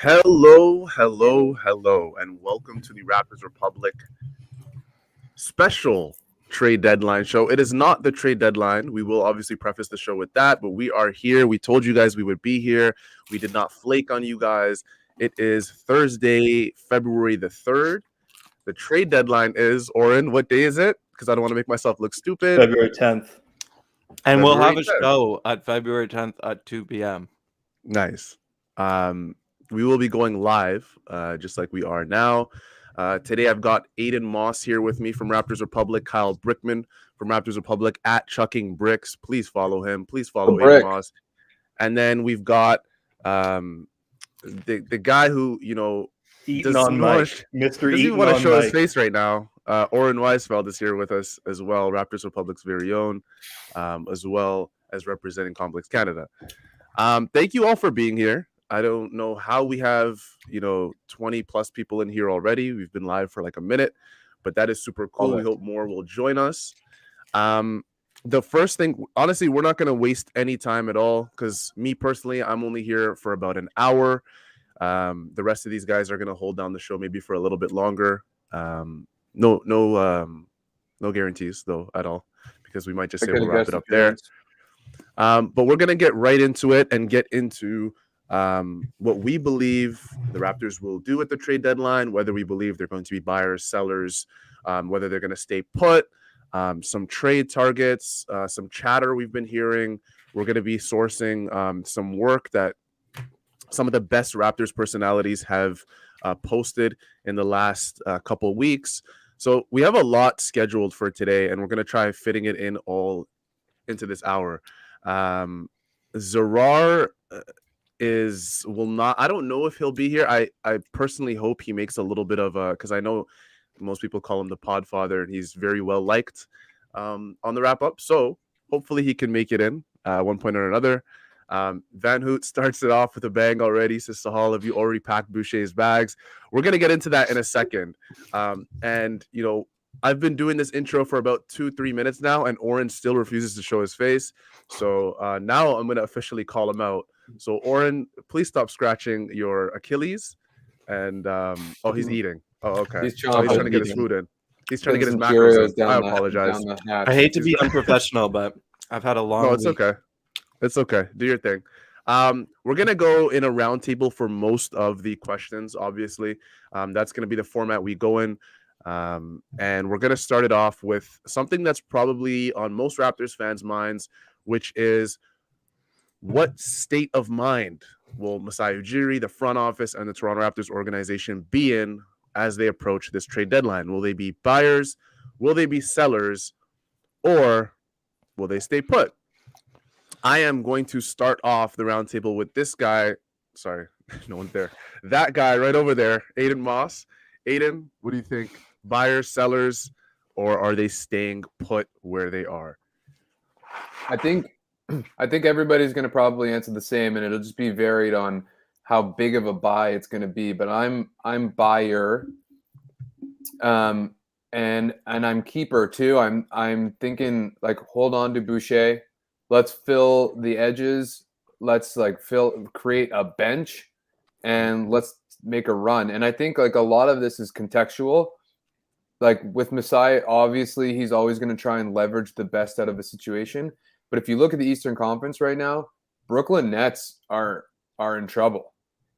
Hello, and welcome to the Raptors Republic special trade deadline show. It is not the trade deadline. We will obviously preface the show with that, but we are here. We told you guys we would be here. We did not flake on you guys. It is Thursday, February the 3rd. The trade deadline is, Oren, what day is it? Because I don't want to make myself look stupid. February 10th. And we'll have February a 10th. show at February 10th at 2 p.m. Nice. We will be going live, just like we are now. Today, I've got Adon Moss here with me from Raptors Republic, Kyle Brickman from Raptors Republic at Chucking Bricks. Please follow him. Please follow Adon Moss. And then we've got the guy who, Eating on Mike. Mr. doesn't even Eating want to on show Mike. his face right now. Oren Weisfeld is here with us as well, Raptors Republic's very own, as well as representing Complex Canada. Thank you all for being here. I don't know how we have, 20 plus people in here already. We've been live for like a minute, but that is super cool. We hope more will join us. The first thing, honestly, we're not going to waste any time at all because me personally, I'm only here for about an hour. The rest of these guys are going to hold down the show maybe for a little bit longer. No guarantees though at all because we might just say we'll wrap it up there. But we're going to get right into it and get into what we believe the Raptors will do at the trade deadline, whether we believe they're going to be buyers, sellers, whether they're going to stay put, some trade targets, some chatter we've been hearing. We're going to be sourcing some work that some of the best Raptors personalities have posted in the last couple weeks. So we have a lot scheduled for today, and we're going to try fitting it in all into this hour. Zarar will not. I don't know if he'll be here. I personally hope he makes a little bit of a, because I know most people call him the Podfather, and he's very well liked on the wrap up. So hopefully he can make it in one point or another. Van Hoot starts it off with a bang already. Says Sahal, have you already packed Boucher's bags? We're gonna get into that in a second. And I've been doing this intro for about 2-3 minutes now, and Oren still refuses to show his face. So now I'm gonna officially call him out. So Oren, please stop scratching your Achilles. And he's eating. Oh, okay. He's trying to get his food in. He's trying to get his macros in. I apologize. I hate to be unprofessional, but I've had a long No, it's week. okay. It's okay. Do your thing. We're going to go in a roundtable for most of the questions, obviously. That's going to be the format we go in. And we're going to start it off with something that's probably on most Raptors fans' minds, which is what state of mind will Masai Ujiri, the front office, and the Toronto Raptors organization be in as they approach this trade deadline? Will they be buyers? Will they be sellers? Or will they stay put? I am going to start off the roundtable with this guy. Sorry, no one's there. That guy right over there, Adon Moss. Adon, what do you think? Buyers, sellers, or are they staying put where they are? I think everybody's going to probably answer the same, and it'll just be varied on how big of a buy it's going to be. But I'm buyer, and I'm keeper too. I'm thinking like hold on to Boucher. Let's fill the edges. Let's create a bench, and let's make a run. And I think like a lot of this is contextual. Like with Masai, obviously he's always going to try and leverage the best out of a situation. But if you look at the Eastern Conference right now, Brooklyn Nets are in trouble.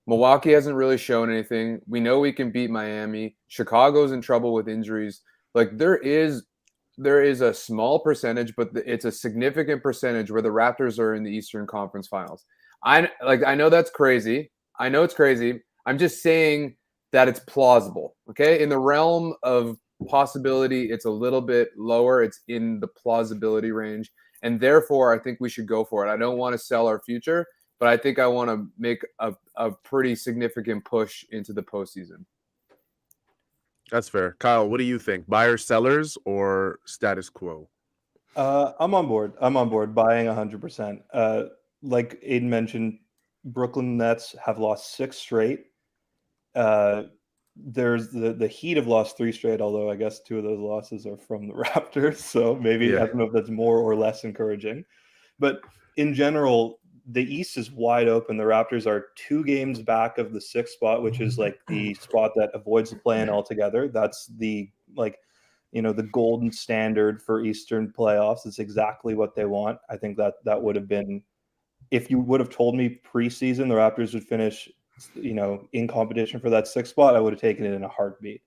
Milwaukee hasn't really shown anything. We know we can beat Miami. Chicago's in trouble with injuries. Like there is a small percentage, but it's a significant percentage where the Raptors are in the Eastern Conference Finals. I know that's crazy. I know it's crazy. I'm just saying that it's plausible. Okay, in the realm of possibility, it's a little bit lower. It's in the plausibility range. And therefore, I think we should go for it. I don't want to sell our future, but I think I want to make a pretty significant push into the postseason. That's fair. Kyle, what do you think? Buyers, sellers, or status quo? I'm on board. Buying 100%. Like Aiden mentioned, Brooklyn Nets have lost 6 straight. There's the Heat have lost 3 straight, although I guess 2 of those losses are from the Raptors. So maybe I don't know if that's more or less encouraging. But in general, the East is wide open. The Raptors are 2 games back of the 6th spot, which is like the spot that avoids the play-in altogether. That's the the golden standard for Eastern playoffs. It's exactly what they want. I think that would have been, if you would have told me preseason the Raptors would finish, in competition for that 6th spot, I would have taken it in a heartbeat.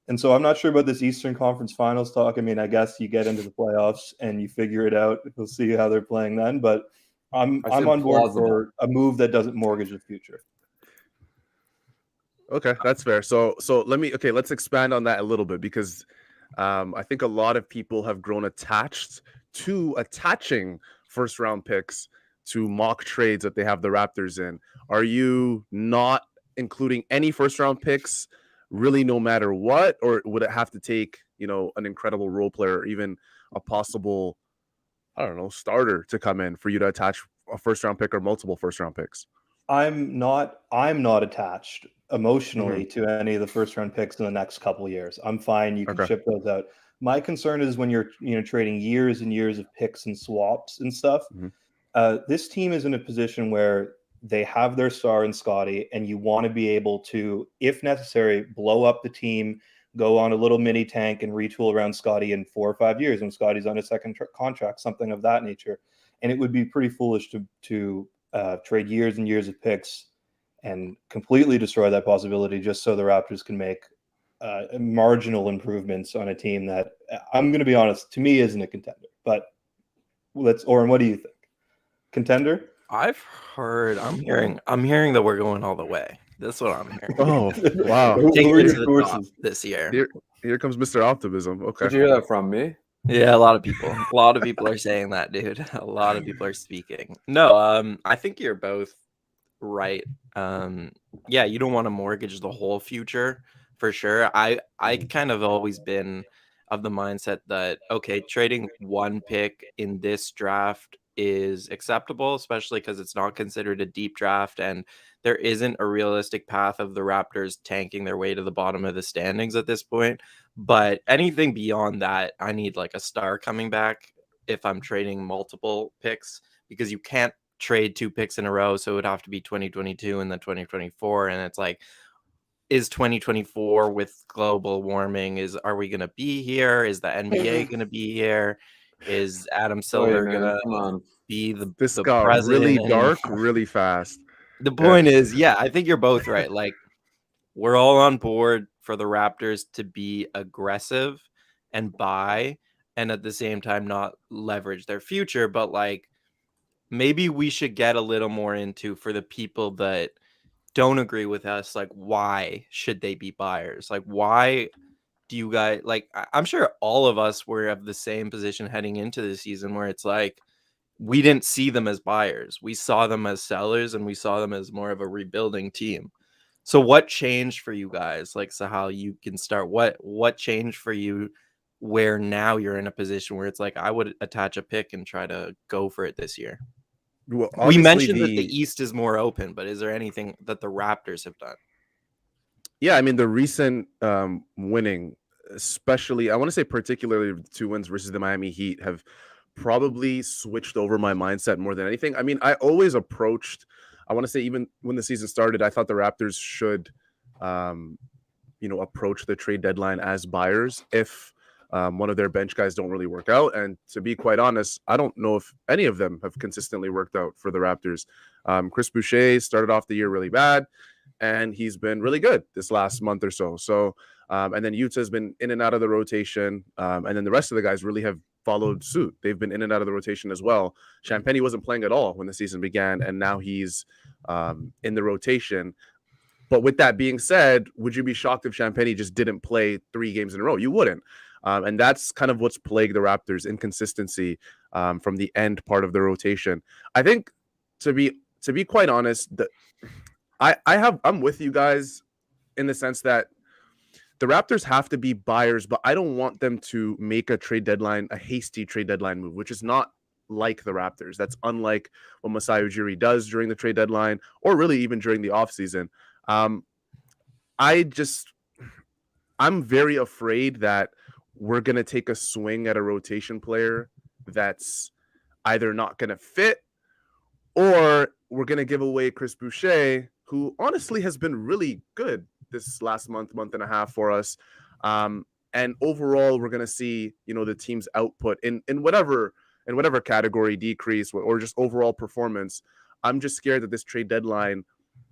And so I'm not sure about this Eastern Conference Finals talk. I mean, I guess you get into the playoffs and you figure it out. We'll see how they're playing then. But I'm on board for a move that doesn't mortgage the future. Okay, that's fair. So let's expand on that a little bit, because I think a lot of people have grown attached to attaching first round picks to mock trades that they have the Raptors in. Are you not including any first round picks really, no matter what, or would it have to take, an incredible role player or even a possible, I don't know, starter to come in for you to attach a first round pick or multiple first round picks? I'm not attached emotionally to any of the first round picks in the next couple of years. I'm fine. You can ship those out. My concern is when you're trading years and years of picks and swaps and stuff. This team is in a position where they have their star in Scotty, and you want to be able to, if necessary, blow up the team, go on a little mini tank and retool around Scotty in 4 or 5 years when Scotty's on a second contract, something of that nature. And it would be pretty foolish to trade years and years of picks and completely destroy that possibility just so the Raptors can make marginal improvements on a team that, I'm going to be honest, to me isn't a contender. But Oren, what do you think? Contender? I'm hearing that we're going all the way. That's what I'm hearing. Oh, wow. Taking it to the top this year. Here comes Mr. Optimism. Okay. Did you hear that from me? Yeah, a lot of people are saying that, dude. A lot of people are speaking. No, I think you're both right. Yeah, you don't want to mortgage the whole future for sure. I kind of always been of the mindset that, okay, trading one pick in this draft is acceptable, especially because it's not considered a deep draft and there isn't a realistic path of the Raptors tanking their way to the bottom of the standings at this point. But anything beyond that, I need like a star coming back if I'm trading multiple picks, because you can't trade 2 picks in a row. So it would have to be 2022 and then 2024. And it's like, is 2024 with global warming, are we going to be here? Is the NBA going to be here? Is Adam Silver gonna be the got president? Really dark, really fast. The point is, I think you're both right. Like, we're all on board for the Raptors to be aggressive and buy, and at the same time not leverage their future. But like, maybe we should get a little more into, for the people that don't agree with us, like, why should they be buyers? Like, why do you guys, like, I'm sure all of us were of the same position heading into the season, where it's like, we didn't see them as buyers. We saw them as sellers, and we saw them as more of a rebuilding team. So what changed for you guys? Like, Sahal, you can start. What changed for you where now you're in a position where it's like, I would attach a pick and try to go for it this year? Well, we mentioned that the East is more open, but is there anything that the Raptors have done? Yeah, I mean, the recent winning, especially, I want to say particularly the 2 wins versus the Miami Heat, have probably switched over my mindset more than anything. I mean, I always approached, I want to say even when the season started, I thought the Raptors should, approach the trade deadline as buyers if one of their bench guys don't really work out. And to be quite honest, I don't know if any of them have consistently worked out for the Raptors. Chris Boucher started off the year really bad, and he's been really good this last month or so. So, and then Utah's been in and out of the rotation. And then the rest of the guys really have followed suit. They've been in and out of the rotation as well. Champagny wasn't playing at all when the season began, and now he's in the rotation. But with that being said, would you be shocked if Champagny just didn't play 3 games in a row? You wouldn't. And that's kind of what's plagued the Raptors, inconsistency from the end part of the rotation. I think, to be quite honest, I'm with you guys in the sense that the Raptors have to be buyers, but I don't want them to make a hasty trade deadline move, which is not like the Raptors. That's unlike what Masai Ujiri does during the trade deadline, or really even during the offseason. I'm very afraid that we're going to take a swing at a rotation player that's either not going to fit, or we're going to give away Chris Boucher, who honestly has been really good this last month and a half for us. And overall, we're going to see, the team's output in whatever category decrease or just overall performance. I'm just scared that this trade deadline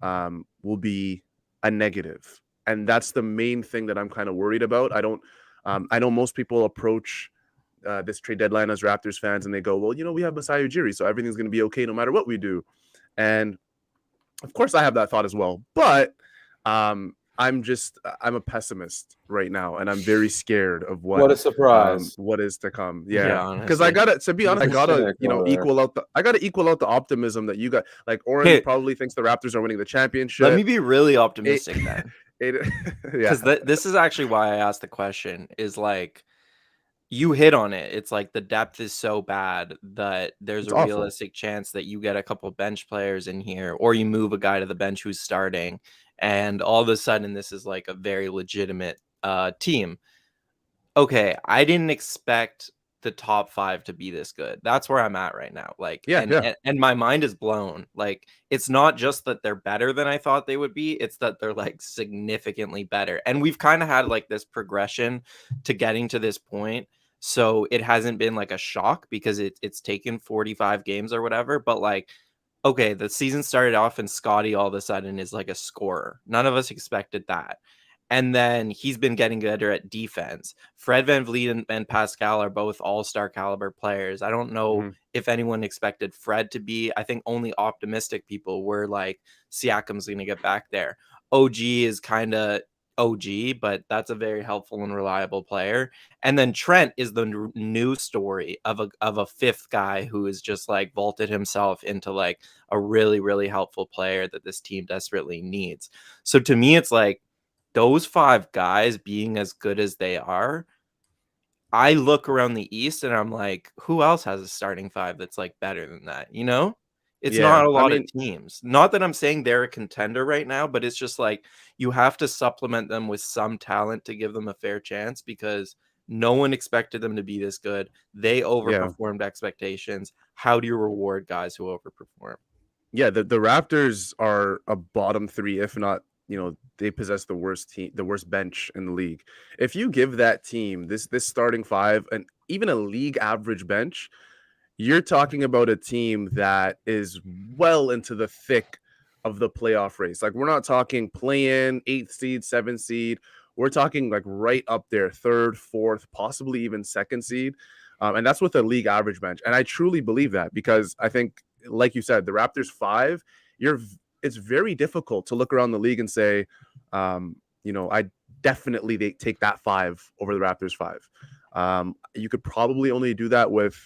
will be a negative. And that's the main thing that I'm kind of worried about. I know most people approach this trade deadline as Raptors fans and they go, well, we have Masai Ujiri, so everything's going to be okay no matter what we do. And of course I have that thought as well, but I'm a pessimist right now, and I'm very scared of what a surprise. What is to come. Yeah, because honestly. to be honest, I gotta equal out the optimism that you got. Like Oren probably thinks the Raptors are winning the championship. Let me be really optimistic then. Yeah, because this is actually why I asked the question. Is like, you hit on it. It's like the depth is so bad that there's a realistic chance that you get a couple bench players in here, or you move a guy to the bench who's starting, and all of a sudden this is like a very legitimate team. Okay, I didn't expect the top 5 to be this good. That's where I'm at right now. Like, and my mind is blown. Like, it's not just that they're better than I thought they would be, it's that they're like significantly better. And we've kind of had like this progression to getting to this point. So it hasn't been like a shock because it's taken 45 games or whatever. But like, okay, the season started off and Scotty all of a sudden is like a scorer. None of us expected that. And then he's been getting better at defense. Fred VanVleet and Pascal are both all-star caliber players. I don't know if anyone expected Fred to be. I think only optimistic people were like, Siakam's going to get back there. OG is kind of OG, but that's a very helpful and reliable player. And then Trent is the new story of a fifth guy who is just like vaulted himself into like a really, really helpful player that this team desperately needs. So to me, it's like, those 5 guys being as good as they are, I look around the East and I'm like, who else has a starting 5 that's like better than that? It's not a lot of teams. Not that I'm saying they're a contender right now, but it's just like you have to supplement them with some talent to give them a fair chance because no one expected them to be this good. They overperformed expectations. How do you reward guys who overperform? Yeah, the Raptors are a bottom 3, if not, they possess the worst bench in the league. If you give that team this starting 5 and even a league average bench, you're talking about a team that is well into the thick of the playoff race. Like, we're not talking play-in, 8th seed, 7th seed. We're talking like right up there, 3rd, 4th, possibly even 2nd seed. And that's with a league average bench. And I truly believe that because I think, like you said, the Raptors 5, it's very difficult to look around the league and say, I definitely take that 5 over the Raptors 5. You could probably only do that with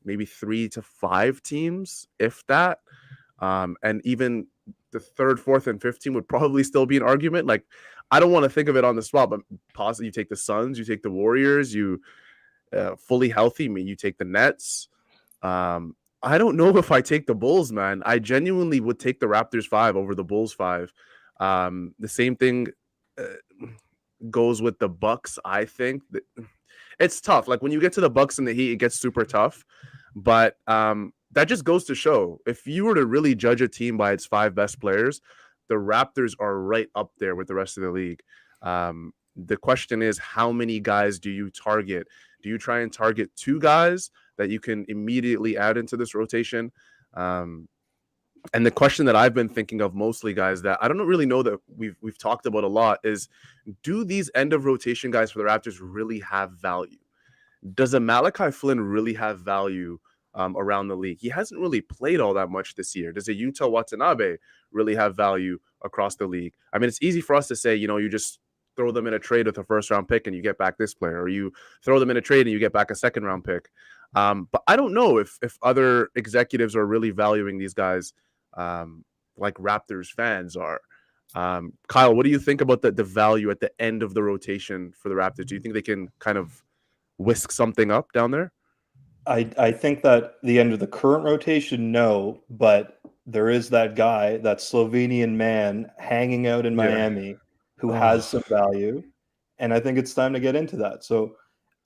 maybe 3 to 5 teams, if that. And even the 3rd, 4th, and 5th team would probably still be an argument. Like, I don't want to think of it on the spot, but possibly you take the Suns, you take the Warriors, you fully healthy, you take the Nets. I don't know if I take the Bulls, man. I genuinely would take the Raptors 5 over the Bulls 5. The same thing goes with the Bucks. I think it's tough. Like, when you get to the Bucks and the Heat, it gets super tough. But that just goes to show, if you were to really judge a team by its 5 best players, the Raptors are right up there with the rest of the league. The question is, how many guys do you target? Do you try and target 2 guys that you can immediately add into this rotation? And the question that I've been thinking of mostly, guys, that I don't really know that we've talked about a lot is, do these end of rotation guys for the Raptors really have value? Does a Malachi Flynn really have value around the league? He hasn't really played all that much this year. Does a Yuta Watanabe really have value across the league? I mean, it's easy for us to say, you just throw them in a trade with a 1st-round pick and you get back this player, or you throw them in a trade and you get back a 2nd-round pick. But I don't know if other executives are really valuing these guys like Raptors fans are. Kyle, what do you think about the value at the end of the rotation for the Raptors? Do you think they can kind of whisk something up down there? I think that the end of the current rotation, no, but there is that guy, that Slovenian man hanging out in Miami who has some value, and I think it's time to get into that. So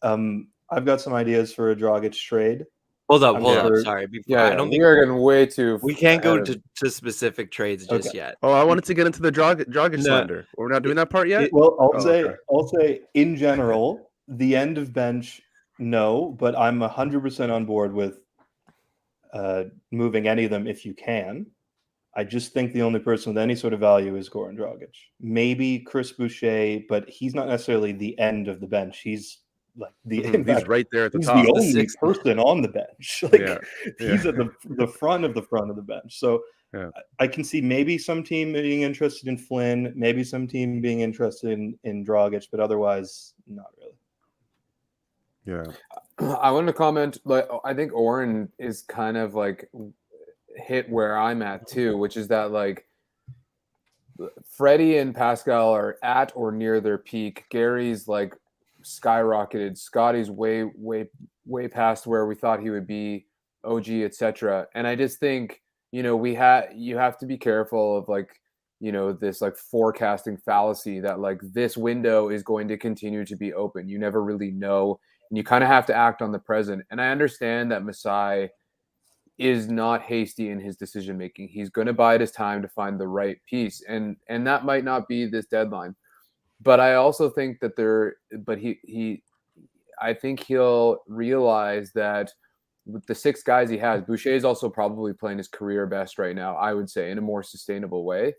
I've got some ideas for a Dragic trade. Hold up. sure- Sorry. Yeah, I don't we think are getting way too. we can't go ahead of to specific trades just yet. Oh, I wanted to get into the Dragic No. slander. We're not doing that part yet. Well, Oh, okay. I'll say in general, the end of bench, no, but I'm 100% on board with moving any of them if you can. I just think the only person with any sort of value is Goran Dragic. Maybe Chris Boucher, but he's not necessarily the end of the bench. He's like in He's fact, right there at the he's top. the only person on the bench. Like Yeah. he's at the front of the bench. So Yeah. I can see maybe some team being interested in Flynn, maybe some team being interested in Dragic, but otherwise not really. Yeah. I want to comment. Like, I think Oren is kind of like hit where I'm at too, which is that like Freddie and Pascal are at or near their peak. Gary's like skyrocketed. Scotty's way past where we thought he would be. OG, etc. And I just think you have to be careful of like this like forecasting fallacy that like this window is going to continue to be open. You never really know, and you kind of have to act on the present. And I understand that Masai is not hasty in his decision making. He's going to bide his time to find the right piece, and that might not be this deadline. But I also think that I think he'll realize that with the 6 guys he has, Boucher is also probably playing his career best right now, I would say, in a more sustainable way.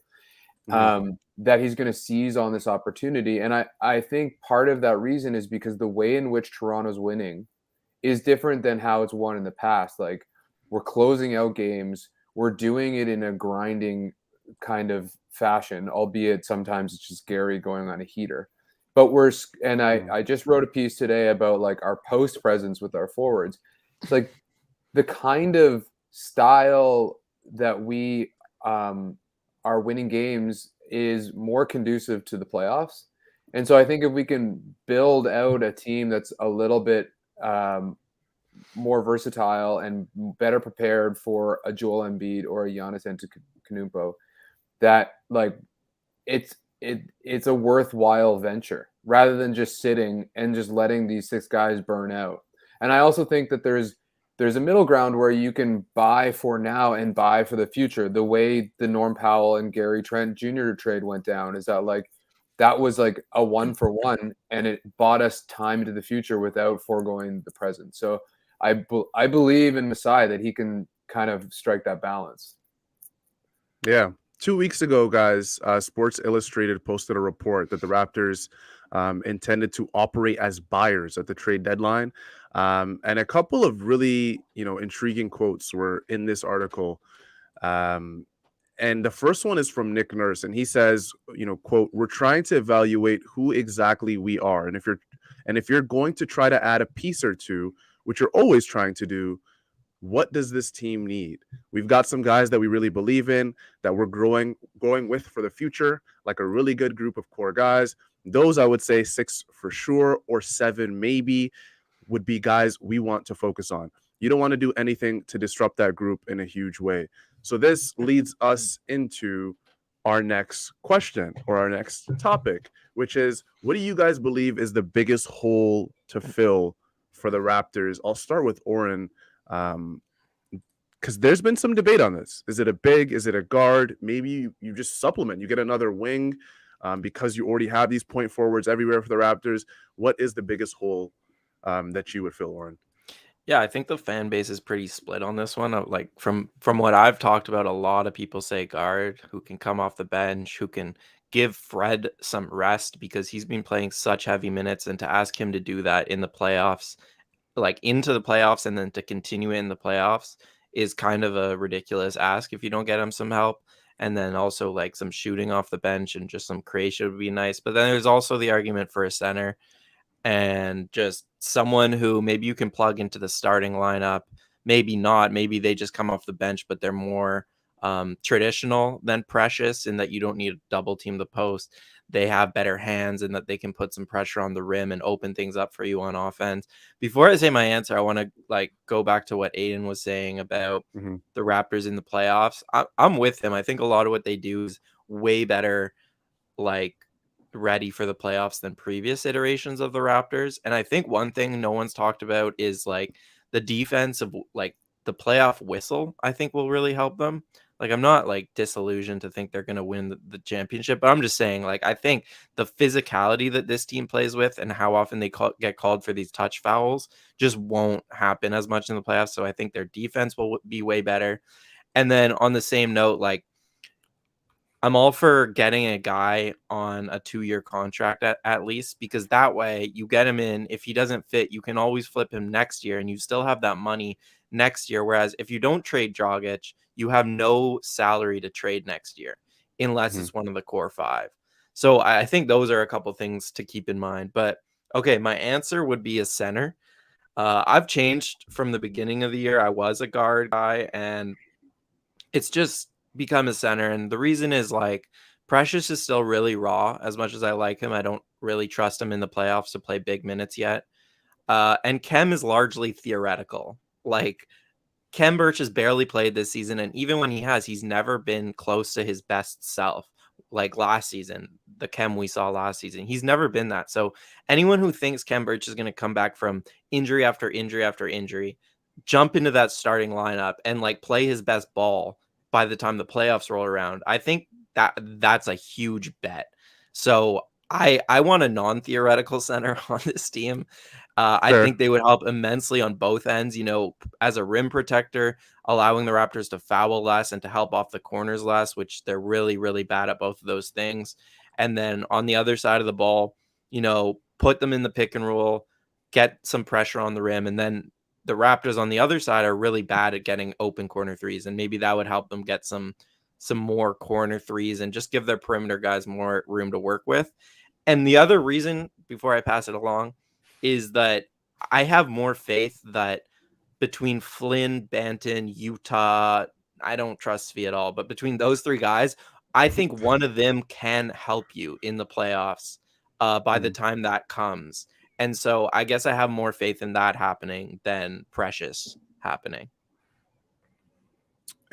That he's going to seize on this opportunity. And I think part of that reason is because the way in which Toronto's winning is different than how it's won in the past. Like, we're closing out games. We're doing it in a grinding kind of fashion, albeit sometimes it's just Gary going on a heater. But I just wrote a piece today about like our post presence with our forwards. It's like the kind of style that we are winning games is more conducive to the playoffs. And so I think if we can build out a team that's a little bit more versatile and better prepared for a Joel Embiid or a Giannis Antetokounmpo, that like it's a worthwhile venture rather than just sitting and just letting these 6 guys burn out. And I also think that there's a middle ground where you can buy for now and buy for the future. The way the Norm Powell and Gary Trent Jr. trade went down is that like that was like a 1-for-1, and it bought us time into the future without foregoing the present. So I believe in Masai that he can kind of strike that balance. Yeah. 2 weeks ago, guys, Sports Illustrated posted a report that the Raptors intended to operate as buyers at the trade deadline. And a couple of really, intriguing quotes were in this article. And the first one is from Nick Nurse, and he says, quote, "We're trying to evaluate who exactly we are. And if you're going to try to add a piece or two, which you're always trying to do, what does this team need? We've got some guys that we really believe in, that we're growing with for the future, like a really good group of core guys. Those, I would say 6 for sure, or 7 maybe, would be guys we want to focus on. You don't want to do anything to disrupt that group in a huge way." So this leads us into our next question, or our next topic, which is, what do you guys believe is the biggest hole to fill for the Raptors? I'll start with Oren, because there's been some debate on this. Is it a big? Is it a guard? Maybe you just supplement. You get another wing because you already have these point forwards everywhere for the Raptors. What is the biggest hole that you would fill, Oren? Yeah, I think the fan base is pretty split on this one. Like from what I've talked about, a lot of people say guard who can come off the bench, who can give Fred some rest because he's been playing such heavy minutes, and to ask him to do that in the playoffs, like into the playoffs, and then to continue in the playoffs is kind of a ridiculous ask if you don't get him some help. And then also like some shooting off the bench and just some creation would be nice. But then there's also the argument for a center and just someone who maybe you can plug into the starting lineup, maybe not, maybe they just come off the bench, but they're more traditional than Precious in that you don't need to double team the post. They have better hands and that they can put some pressure on the rim and open things up for you on offense. Before I say my answer, I want to like go back to what Adon was saying about the Raptors in the playoffs. I'm with him. I think a lot of what they do is way better, like ready for the playoffs than previous iterations of the Raptors. And I think one thing no one's talked about is like the defense of like the playoff whistle, I think will really help them. Like, I'm not like disillusioned to think they're going to win the championship, but I'm just saying, like, I think the physicality that this team plays with and how often they get called for these touch fouls just won't happen as much in the playoffs. So I think their defense will be way better. And then on the same note, like, I'm all for getting a guy on a 2-year contract at least, because that way you get him in. If he doesn't fit, you can always flip him next year and you still have that money next year. Whereas if you don't trade Dragic, you have no salary to trade next year unless it's one of the core 5. So I think those are a couple things to keep in mind. But okay, my answer would be a center. I've changed from the beginning of the year. I was a guard guy, and it's just become a center. And the reason is, like, Precious is still really raw. As much as I like him, I don't really trust him in the playoffs to play big minutes yet. And Kem is largely theoretical. Like, Kem Birch has barely played this season, and even when he has, he's never been close to his best self. Like last season, the Kem we saw last season, he's never been that. So anyone who thinks Kem Birch is going to come back from injury after injury after injury, jump into that starting lineup and like play his best ball by the time the playoffs roll around, I think that's a huge bet. So I want a non-theoretical center on this team. I think they would help immensely on both ends, you know, as a rim protector, allowing the Raptors to foul less and to help off the corners less, which they're really, really bad at both of those things. And then on the other side of the ball, you know, put them in the pick and roll, get some pressure on the rim. And then the Raptors on the other side are really bad at getting open corner threes. And maybe that would help them get some more corner threes and just give their perimeter guys more room to work with. And the other reason, before I pass it along, is that I have more faith that between Flynn, Banton, Utah, I don't trust Svi at all, but between those 3 guys, I think one of them can help you in the playoffs by the time that comes. And so I guess I have more faith in that happening than Precious happening.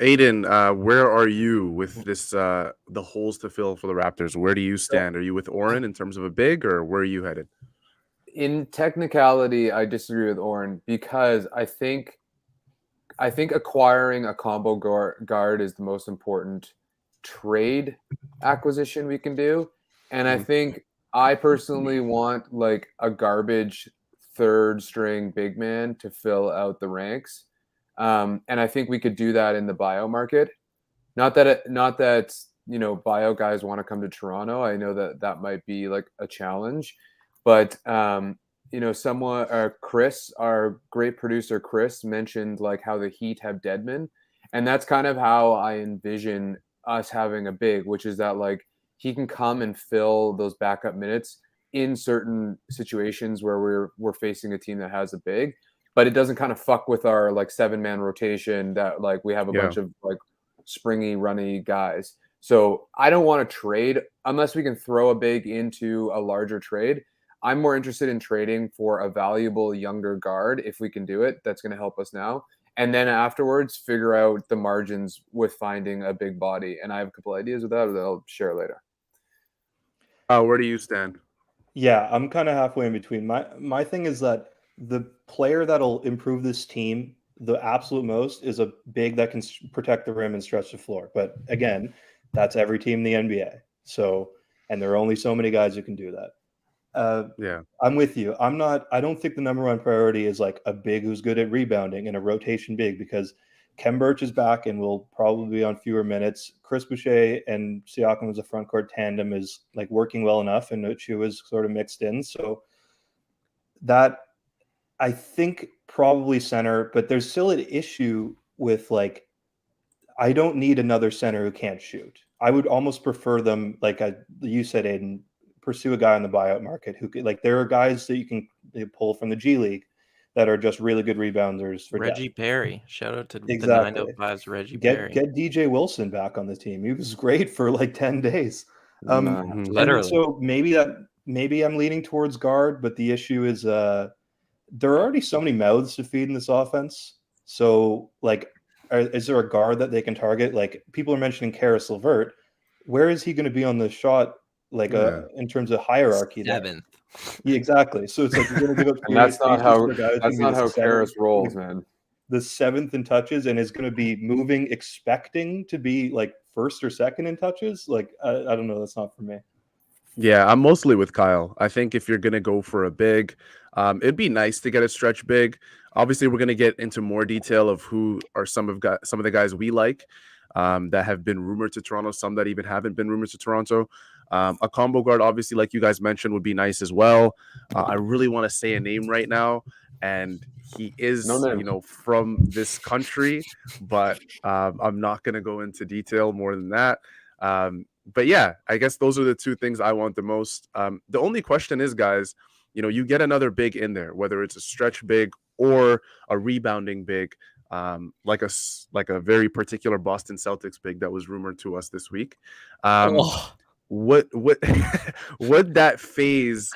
Adon, where are you with this, the holes to fill for the Raptors? Where do you stand? Are you with Oren in terms of a big, or where are you headed? In technicality, I disagree with Oren because I think acquiring a combo guard is the most important trade acquisition we can do. And I think I personally want like a garbage 3rd string big man to fill out the ranks. And I think we could do that in the bio market. Not that you know, bio guys want to come to Toronto. I know that might be like a challenge, but you know, Chris, our great producer, Chris, mentioned like how the Heat have Deadman, and that's kind of how I envision us having a big, which is that like he can come and fill those backup minutes in certain situations where we're facing a team that has a big, but it doesn't kind of fuck with our like 7-man rotation that like we have a bunch of like springy, runny guys. So I don't want to trade unless we can throw a big into a larger trade. I'm more interested in trading for a valuable younger guard if we can do it. That's going to help us now. And then afterwards, figure out the margins with finding a big body. And I have a couple ideas with that I'll share later. Where do you stand? Yeah, I'm kind of halfway in between. My thing is that the player that'll improve this team the absolute most is a big that can protect the rim and stretch the floor. But again, that's every team in the NBA. So, and there are only so many guys who can do that. I'm with you. I don't think the number one priority is like a big who's good at rebounding and a rotation big, because Kem Birch is back and will probably be on fewer minutes. Chris Boucher and Siakam as a front court tandem is like working well enough, and Ochu is sort of mixed in. So that, I think, probably center, but there's still an issue with like, I don't need another center who can't shoot. I would almost prefer them, like you said, Aiden, pursue a guy on the buyout market who could, like, there are guys that you can pull from the G League that are just really good rebounders for Reggie depth. Perry. Shout out to Exactly. the 905's Reggie Perry. Get DJ Wilson back on the team. He was great for like 10 days. Literally. So maybe I'm leaning towards guard, but the issue is there are already so many mouths to feed in this offense. So like, is there a guard that they can target? Like, people are mentioning Karis LeVert. Where is he going to be on the shot? Like in terms of hierarchy, 7th. Yeah, exactly. So it's like you're going to give up And that's not how to a guy who's that's going not to how be Karras rolls, man. the seventh in touches and is going to be moving, expecting to be like first or second in touches. Like I don't know. That's not for me. Yeah, I'm mostly with Kyle. I think if you're gonna go for a big, it'd be nice to get a stretch big. Obviously, we're gonna get into more detail of who are some of the guys we like that have been rumored to Toronto, some that even haven't been rumored to Toronto. A combo guard, obviously, like you guys mentioned, would be nice as well. I really want to say a name right now, and he is, No name. from this country, but I'm not gonna go into detail more than that. But yeah, I guess those are the two things I want the most. The only question is, guys, you get another big in there, whether it's a stretch big or a rebounding big, like a very particular Boston Celtics big that was rumored to us this week. Oh, What would that phase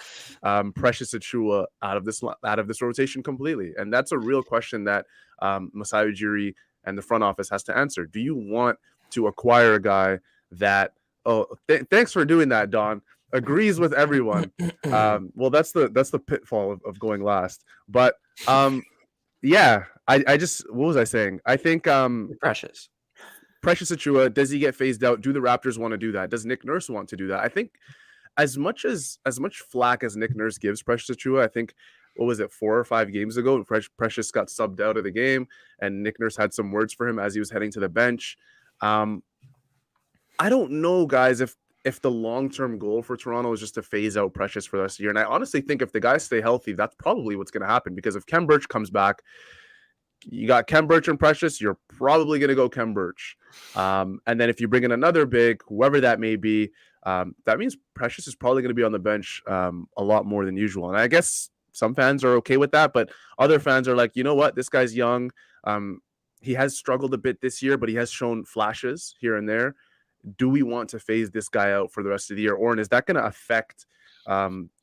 Precious Achua out of this rotation completely? And that's a real question that Masai Ujiri and the front office has to answer. Do you want to acquire a guy that thanks for doing that, Don. Agrees with everyone. Well, that's the pitfall of going last. But yeah, I just what was I saying? I think Precious. Precious Achua, does he get phased out? Do the Raptors want to do that? Does Nick Nurse want to do that? I think as much flack as Nick Nurse gives Precious Achua, I think what was it, 4 or 5 games ago, Precious got subbed out of the game, and Nick Nurse had some words for him as he was heading to the bench. I don't know, guys, if the long-term goal for Toronto is just to phase out Precious for the rest of the year. And I honestly think if the guys stay healthy, that's probably what's going to happen. Because if Kem Birch comes back, you got Kem Birch and Precious, you're probably going to go Kem Birch. And then if you bring in another big, whoever that may be, that means Precious is probably going to be on the bench a lot more than usual. And I guess some fans are okay with that, but other fans are like, you know what? This guy's young. He has struggled a bit this year, but he has shown flashes here and there. Do we want to phase this guy out for the rest of the year? Oren, is that going to affect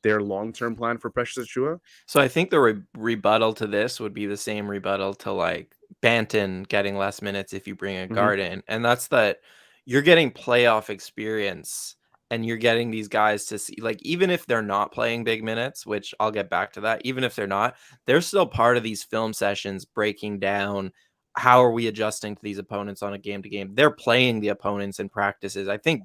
their long-term plan for Precious Achua? So I think the rebuttal to this would be the same rebuttal to like Banton getting less minutes if you bring a guard in. And that's that you're getting playoff experience and you're getting these guys to see, like, even if they're not playing big minutes, which I'll get back to that, even if they're not, they're still part of these film sessions breaking down how are we adjusting to these opponents on a game to game. They're playing the opponents in practices. I think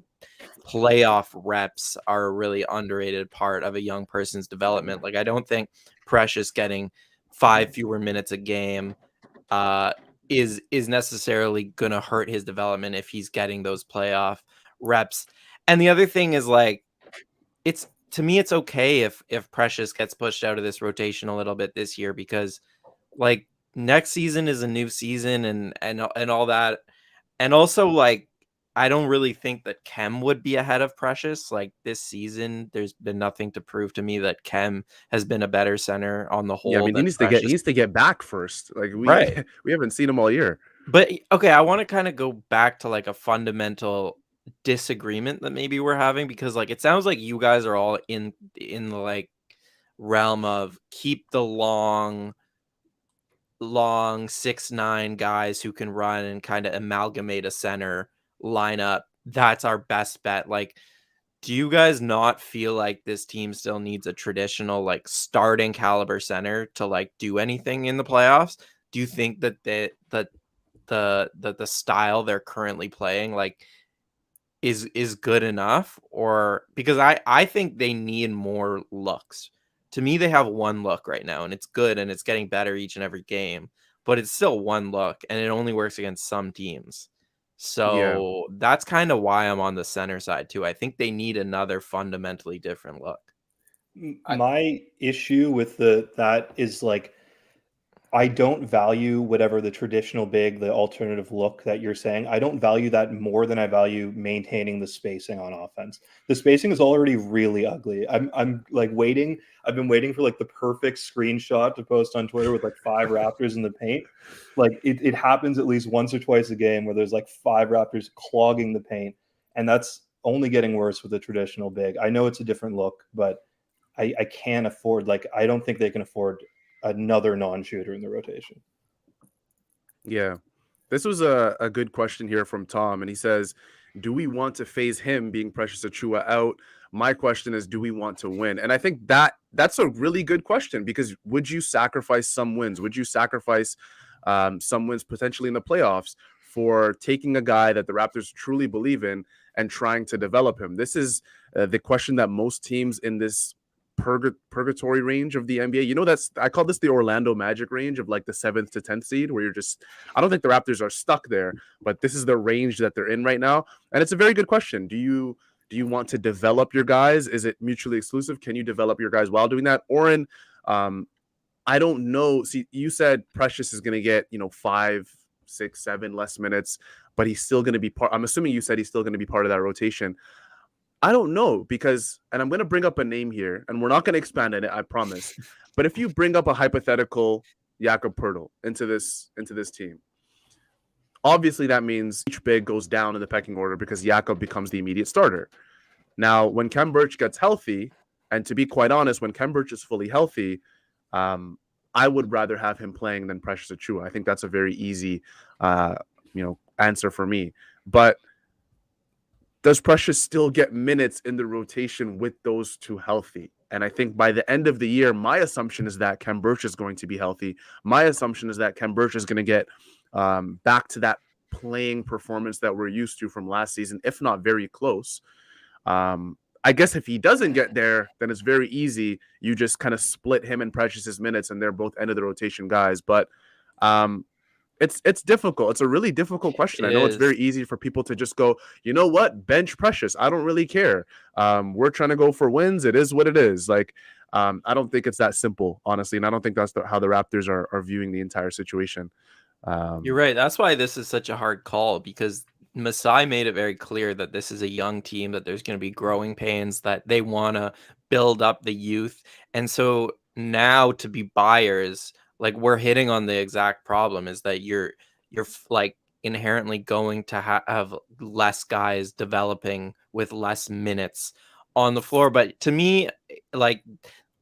playoff reps are a really underrated part of a young person's development. Like, I don't think Precious getting 5 fewer minutes a game is necessarily going to hurt his development if he's getting those playoff reps. And the other thing is, like, to me, it's okay if Precious gets pushed out of this rotation a little bit this year, because like next season is a new season and all that. And also, like, I don't really think that Kem would be ahead of Precious. Like, this season, there's been nothing to prove to me that Kem has been a better center on the whole. Yeah, I mean, he needs to get back first. Like, Right. we haven't seen him all year. But okay, I want to kind of go back to like a fundamental disagreement that maybe we're having, because like it sounds like you guys are all in the like realm of keep the long 6'9" guys who can run and kind of amalgamate a center lineup. That's our best bet. Like, do you guys not feel like this team still needs a traditional like starting caliber center to like do anything in the playoffs? Do you think that the style they're currently playing like is good enough? Or because I think they need more looks. To me, they have one look right now, and it's good, and it's getting better each and every game, but it's still one look, and it only works against some teams. So that's kind of why I'm on the center side too. I think they need another fundamentally different look. My issue with that is like, I don't value whatever the traditional big, the alternative look that you're saying. I don't value that more than I value maintaining the spacing on offense. The spacing is already really ugly. I'm like waiting. I've been waiting for like the perfect screenshot to post on Twitter with like 5 Raptors in the paint. Like it happens at least once or twice a game where there's like 5 Raptors clogging the paint, and that's only getting worse with the traditional big. I know it's a different look, but I can't afford, like, I don't think they can afford another non-shooter in the rotation. Yeah. This was a good question here from Tom, and he says, do we want to phase him, being Precious Achua, out? My question is, do we want to win? And I think that's a really good question, because would you sacrifice some wins? Would you sacrifice some wins potentially in the playoffs for taking a guy that the Raptors truly believe in and trying to develop him? This is the question that most teams in this purgatory range of the NBA, I call this the Orlando Magic range of like the 7th to 10th seed, where I don't think the Raptors are stuck there, but this is the range that they're in right now. And it's a very good question. Do you want to develop your guys? Is it mutually exclusive? Can you develop your guys while doing that? Oren, I don't know. See, you said Precious is going to get, 5, 6, 7 less minutes, but he's still going to be I'm assuming you said he's still going to be part of that rotation. I don't know, because, and I'm going to bring up a name here, and we're not going to expand on it, I promise. But if you bring up a hypothetical Jakob Poeltl into this team, obviously that means each big goes down in the pecking order because Jakob becomes the immediate starter. Now, when Khem Birch gets healthy, and to be quite honest, when Khem Birch is fully healthy, I would rather have him playing than Precious Achiuwa. I think that's a very easy, answer for me. But does Precious still get minutes in the rotation with those two healthy? And I think by the end of the year, my assumption is that Khem Birch is going to be healthy. My assumption is that Khem Birch is going to get back to that playing performance that we're used to from last season, if not very close. I guess if he doesn't get there, then it's very easy. You just kind of split him and Precious's minutes, and they're both end of the rotation guys. But it's difficult. It's a really difficult question. I know it's very easy for people to just go, you know what, bench Precious. I don't really care. We're trying to go for wins. It is what it is. Like, I don't think it's that simple, honestly, and I don't think that's how the Raptors are viewing the entire situation. You're right. That's why this is such a hard call, because Masai made it very clear that this is a young team, that there's going to be growing pains, that they want to build up the youth. And so now, to be buyers, like, we're hitting on the exact problem, is that you're like inherently going to have less guys developing with less minutes on the floor. But to me, like,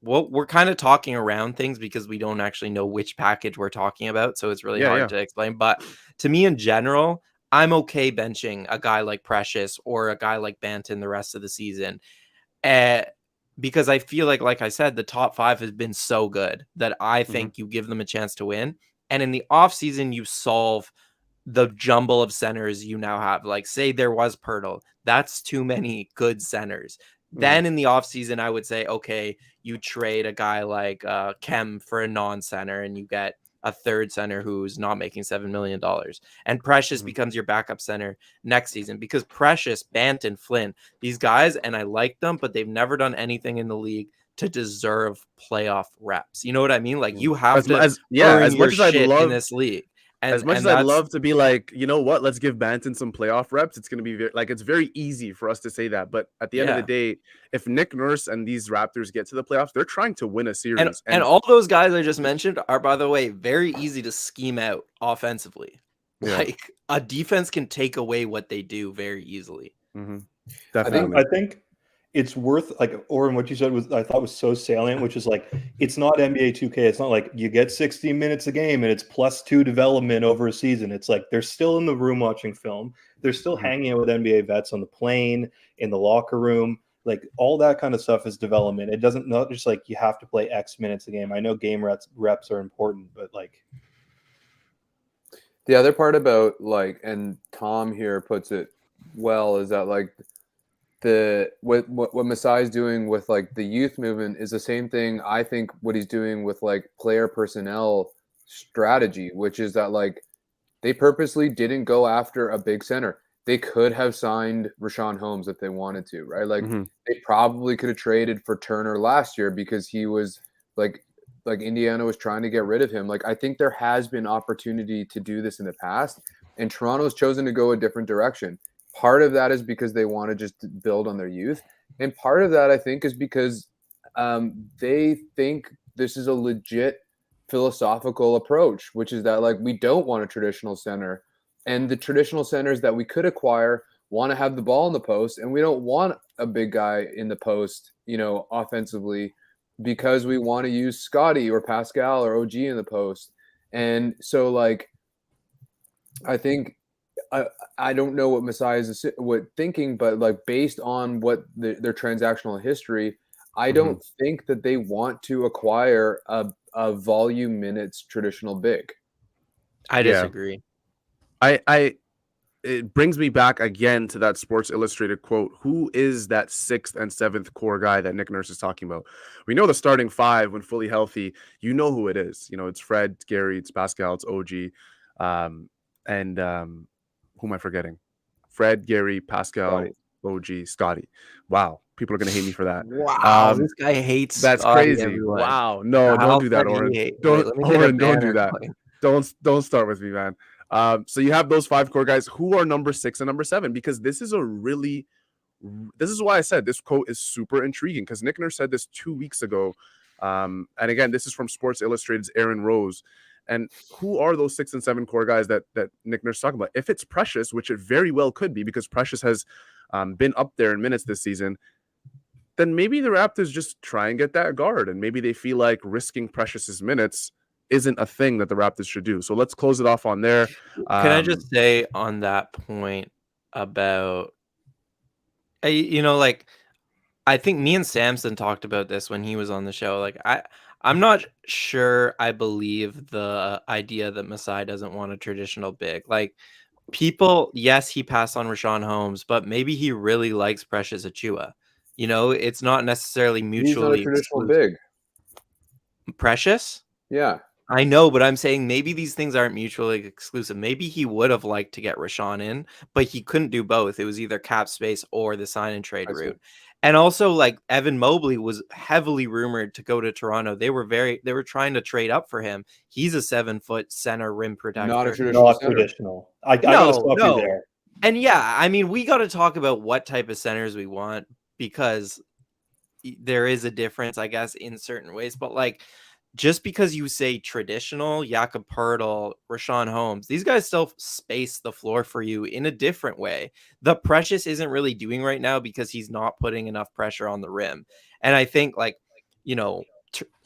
we're kind of talking around things because we don't actually know which package we're talking about. So it's really hard to explain. But to me, in general, I'm okay benching a guy like Precious or a guy like Banton the rest of the season. Because I feel like I said, the top 5 has been so good that I think you give them a chance to win. And in the offseason, you solve the jumble of centers you now have. Like, say there was Poeltl. That's too many good centers. Then in the offseason, I would say, okay, you trade a guy like Khem for a non-center, and you get a third center who's not making $7 million. And Precious becomes your backup center next season, because Precious, Banton, Flynn, these guys, and I like them, but they've never done anything in the league to deserve playoff reps. You know what I mean? Like, you have as much as I'd love in this league. As much as I'd love to be like, you know what, let's give Banton some playoff reps, it's going to be it's very easy for us to say that. But at the end of the day, if Nick Nurse and these Raptors get to the playoffs, they're trying to win a series. And all those guys I just mentioned are, by the way, very easy to scheme out offensively. Yeah. Like, a defense can take away what they do very easily. Definitely. I think it's worth, like, Oren, what you said I thought was so salient, which is like, it's not NBA 2K. It's not like you get 60 minutes a game and it's +2 development over a season. It's like they're still in the room watching film. They're still hanging out with NBA vets on the plane, in the locker room. Like, all that kind of stuff is development. It doesn't, not just like you have to play X minutes a game. I know game reps are important, but like. The other part about, like, and Tom here puts it well, is that, like, what Masai's doing with, like, the youth movement is the same thing, I think, what he's doing with, like, player personnel strategy, which is that, like, they purposely didn't go after a big center. They could have signed Richaun Holmes if they wanted to, right? Like, they probably could have traded for Turner last year because he was, like Indiana was trying to get rid of him. Like, I think there has been opportunity to do this in the past, and Toronto's chosen to go a different direction. Part of that is because they want to just build on their youth. And part of that, I think, is because they think this is a legit philosophical approach, which is that, like, we don't want a traditional center. And the traditional centers that we could acquire want to have the ball in the post, and we don't want a big guy in the post, offensively, because we want to use Scotty or Pascal or OG in the post. And so, like, I think I don't know what Masai is thinking, but like based on what their transactional history, I don't think that they want to acquire a volume minutes traditional big. I disagree. It brings me back again to that Sports Illustrated quote. Who is that 6th and 7th core guy that Nick Nurse is talking about? We know the starting 5 when fully healthy. You know who it is. You know, it's Fred, it's Gary, it's Pascal, it's OG. And who am I forgetting? Fred, Gary, Pascal, OG, Scotty. Wow. People are going to hate me for that. Wow. This guy hates That's Scotty, crazy. everyone. Wow. No, don't do that, Oren. Oren, don't do that. Don't start with me, man. So you have those 5 core guys. Who are number 6 and number 7? Because this is why I said this quote is super intriguing, because Nick Nurse said this 2 weeks ago. And again, this is from Sports Illustrated's Aaron Rose. And who are those 6 and 7 core guys that Nick Nurse is talking about? If it's Precious, which it very well could be, because Precious has been up there in minutes this season, then maybe the Raptors just try and get that guard, and maybe they feel like risking Precious's minutes isn't a thing that the Raptors should do. So let's close it off on there. Can I just say on that point about, like, I think me and Samson talked about this when he was on the show. Like, I'm not sure I believe the idea that Masai doesn't want a traditional big. Like, people, yes, he passed on Rashawn Holmes, but maybe he really likes Precious Achua. It's not necessarily mutually He's not a traditional exclusive. Big. Precious? Yeah. I know, but I'm saying maybe these things aren't mutually exclusive. Maybe he would have liked to get Rashawn in, but he couldn't do both. It was either cap space or the sign and trade route. And also, like, Evan Mobley was heavily rumored to go to Toronto. They were trying to trade up for him. He's a 7-foot center rim protector. Not traditional. I gotta stop you there. And yeah, I mean, we got to talk about what type of centers we want, because there is a difference, I guess, in certain ways. But like, just because you say traditional, Jakob Poeltl, Rashawn Holmes, these guys still space the floor for you in a different way. The Precious isn't really doing right now because he's not putting enough pressure on the rim. And I think, like,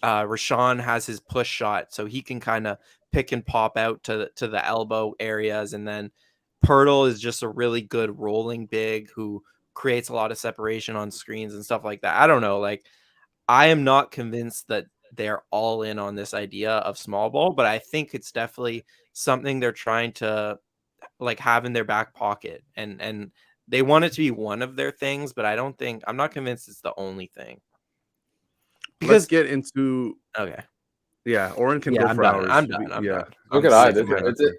Rashawn has his push shot, so he can kind of pick and pop out to the elbow areas. And then Poeltl is just a really good rolling big who creates a lot of separation on screens and stuff like that. I don't know. Like, I am not convinced that they're all in on this idea of small ball, but I think it's definitely something they're trying to like have in their back pocket, and they want it to be one of their things, but I'm not convinced it's the only thing. Because let's get into yeah, Oren can go for hours. I'm done. Look at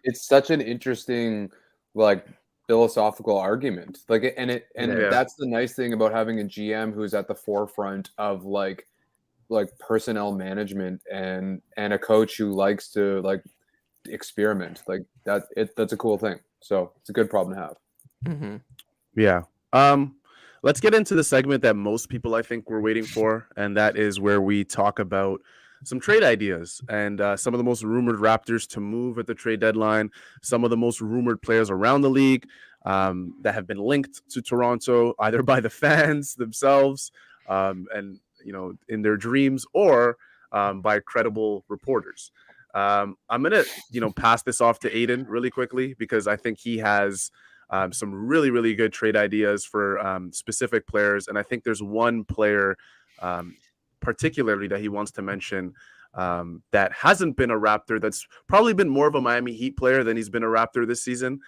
it's such an interesting, like, philosophical argument. Like, that's the nice thing about having a GM who's at the forefront of like personnel management and a coach who likes to like experiment. Like that's a cool thing. So it's a good problem to have. Yeah. Let's get into the segment that most people, I think, were waiting for, and that is where we talk about some trade ideas and some of the most rumored Raptors to move at the trade deadline, some of the most rumored players around the league that have been linked to Toronto, either by the fans themselves and in their dreams, or by credible reporters. I'm gonna pass this off to Adon really quickly, because I think he has some really, really good trade ideas for specific players, and I think there's one player particularly that he wants to mention that hasn't been a Raptor, that's probably been more of a Miami Heat player than he's been a Raptor this season,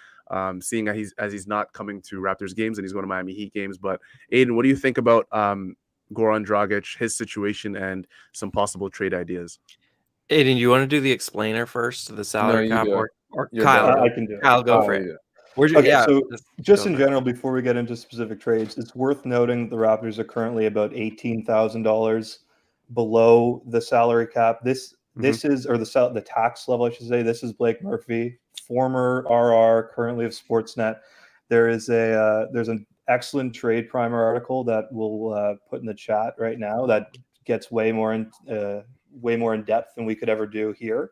seeing as he's not coming to Raptors games and he's going to Miami Heat games. But Adon, what do you think about Goran Dragic, his situation, and some possible trade ideas? Adon, do you want to do the explainer first to the salary cap, or Kyle? I can do it. Kyle, go for it. So just in general, before we get into specific trades, it's worth noting the Raptors are currently about $18,000 below the salary cap. This is, or the tax level, I should say. This is Blake Murphy, former RR, currently of Sportsnet. There's an excellent trade primer article that we'll put in the chat right now that gets way more in depth than we could ever do here.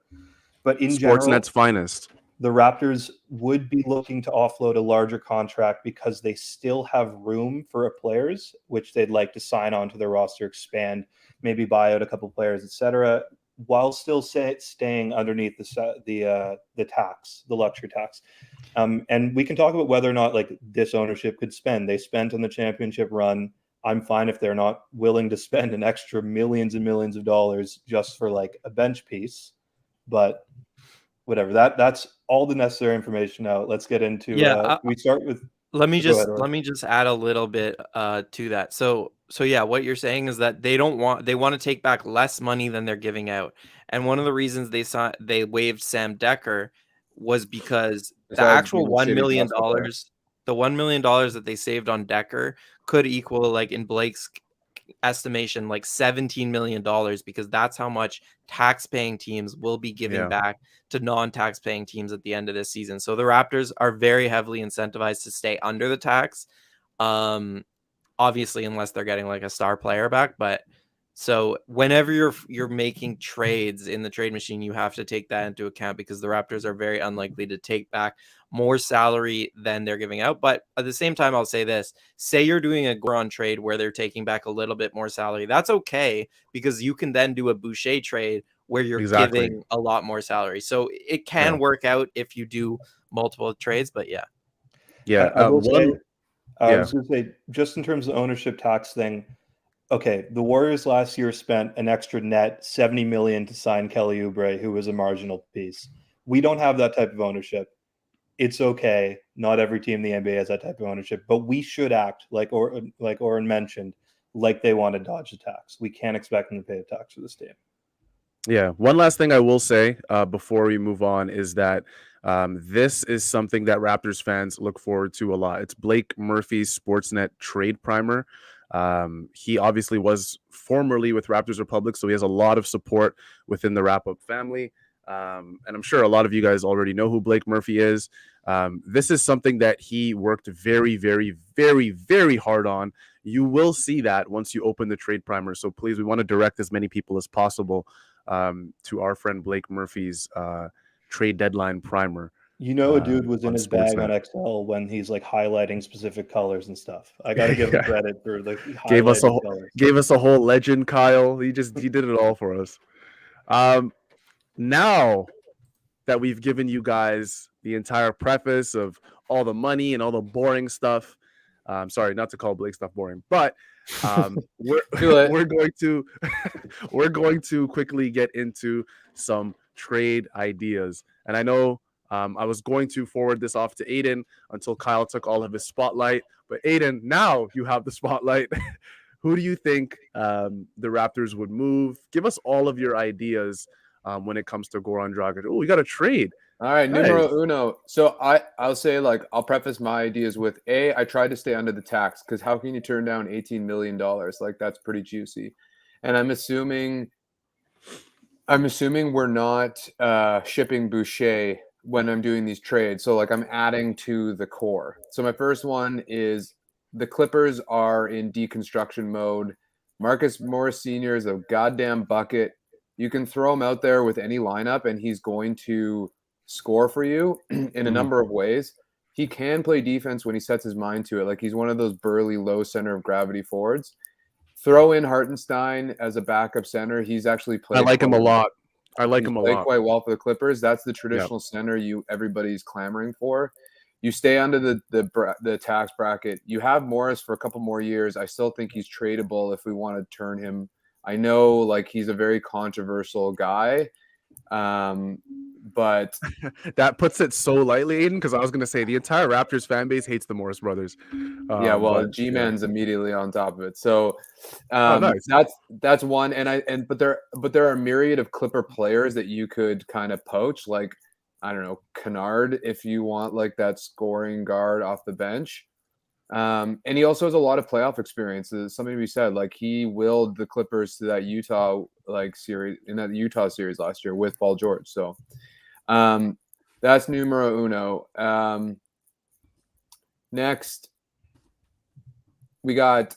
But in general, Sportsnet's finest, the Raptors would be looking to offload a larger contract because they still have room for players, which they'd like to sign onto their roster, expand, maybe buy out a couple players, etc. while still staying underneath the tax, the luxury tax. And we can talk about whether or not like this ownership could spend. They spent on the championship run. I'm fine if they're not willing to spend an extra millions and millions of dollars just for like a bench piece, but whatever. That's all the necessary information now. Let's get into. We start with. Let me just add a little bit to that. So yeah, what you're saying is that they want to take back less money than they're giving out. And one of the reasons they waived Sam Decker was because the actual $1 million, the $1 million that they saved on Decker could equal, like in Blake's estimation, like $17 million, because that's how much tax-paying teams will be giving back to non-tax-paying teams at the end of this season. So the Raptors are very heavily incentivized to stay under the tax, obviously, unless they're getting like a star player back. But so whenever you're making trades in the trade machine, you have to take that into account, because the Raptors are very unlikely to take back more salary than they're giving out. But at the same time, I'll say this: say you're doing a Goran trade where they're taking back a little bit more salary, that's okay, because you can then do a Boucher trade where you're giving a lot more salary. So it can work out if you do multiple trades. But yeah. I was going to say, just in terms of the ownership tax thing, okay, the Warriors last year spent an extra net $70 million to sign Kelly Oubre, who was a marginal piece. We don't have that type of ownership. It's okay. Not every team in the NBA has that type of ownership, but we should act like Oren mentioned, like they want to dodge the tax. We can't expect them to pay a tax for this team. Yeah. One last thing I will say before we move on is that this is something that Raptors fans look forward to a lot. It's Blake Murphy's Sportsnet trade primer. He obviously was formerly with Raptors Republic, so he has a lot of support within the Wrap Up family. And I'm sure a lot of you guys already know who Blake Murphy is. This is something that he worked very, very, very, very hard on. You will see that once you open the trade primer. So please, we want to direct as many people as possible to our friend Blake Murphy's trade deadline primer. You know, a dude was in his bag on Excel when he's like highlighting specific colors and stuff. I got to give him credit for like gave us a whole legend, Kyle. He did it all for us. Now that we've given you guys the entire preface of all the money and all the boring stuff, sorry, not to call Blake stuff boring, but we're going to quickly get into some trade ideas. And I know I was going to forward this off to Adon until Kyle took all of his spotlight. But Adon, now you have the spotlight. Who do you think the Raptors would move? Give us all of your ideas when it comes to Goran Dragic. Oh, we got a trade. All right, numero uno. So I'll say, like, I'll preface my ideas with I tried to stay under the tax, because how can you turn down $18 million? Like, that's pretty juicy. And I'm assuming we're not shipping Boucher when I'm doing these trades. So like I'm adding to the core. So my first one is the Clippers are in deconstruction mode. Marcus Morris Sr. is a goddamn bucket. You can throw him out there with any lineup and he's going to score for you in a number of ways. He can play defense when he sets his mind to it. Like, he's one of those burly, low center of gravity forwards. Throw in Hartenstein as a backup center. He's actually played. I like him a lot. Quite well for the Clippers. That's the traditional center everybody's clamoring for. You stay under the tax bracket. You have Morris for a couple more years. I still think he's tradable if we want to turn him. I know, like, he's a very controversial guy, but that puts it so lightly, Aiden, because I was going to say the entire Raptors fan base hates the Morris brothers. G-Man's immediately on top of it. So nice. that's one. But there are a myriad of Clipper players that you could kind of poach, like, I don't know, Kennard, if you want like that scoring guard off the bench. And he also has a lot of playoff experience. There's something to be said. Like, he willed the Clippers to that Utah series in that Utah series last year with Paul George. So that's numero uno. Next, we got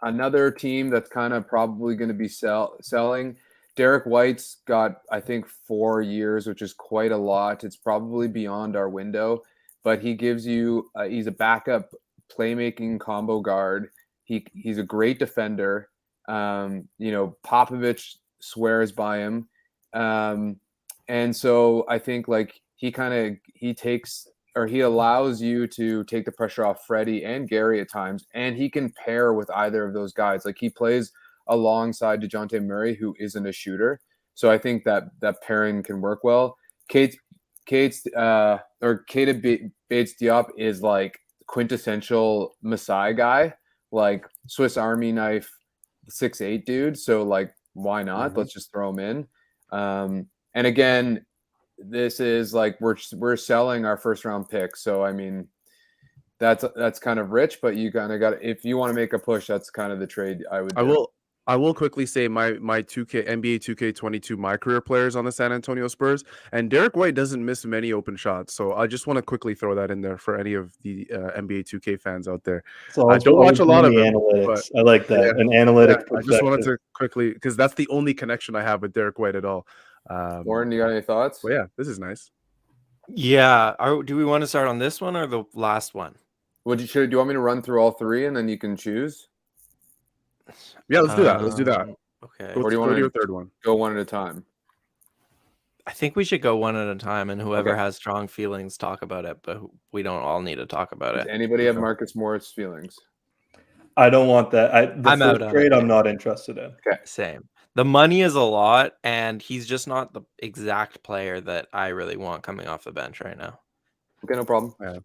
another team that's kind of probably going to be selling. Derek White's got, I think, 4 years, which is quite a lot. It's probably beyond our window, but he gives you he's a backup playmaking combo guard. He's a great defender. Popovich swears by him. And so I think like he allows you to take the pressure off Freddie and Gary at times, and he can pair with either of those guys. Like he plays alongside DeJounte Murray, who isn't a shooter. So I think that pairing can work well. Keita Bates Diop is like quintessential Masai guy, like Swiss Army knife 6'8" dude. So like, why not? Let's just throw him in. And again, this is like we're selling our first round pick. So I mean, that's kind of rich, but you kind of got, if you want to make a push, that's kind of the trade I would do. I will quickly say my 2K NBA 2K22 my career players on the San Antonio Spurs, and Derek White doesn't miss many open shots. So I just want to quickly throw that in there for any of the NBA 2K fans out there. So I don't watch a lot of them, analytics. I like that, an analytic I just wanted to quickly, because that's the only connection I have with Derek White at all. Oren, you got any thoughts? Well, yeah, this is nice. Yeah. Do we want to start on this one or the last one? Do you want me to run through all three and then you can choose? Yeah, let's do that. Let's do that. Okay. Or do you want to do your third one? Go one at a time. I think we should go one at a time, and whoever has strong feelings talk about it, but we don't all need to talk about Does it. anybody have Marcus Morris feelings? I don't want that. I'm out on trade it. I'm not interested in. Okay. Same. The money is a lot, and he's just not the exact player that I really want coming off the bench right now. Okay, no problem. Yeah.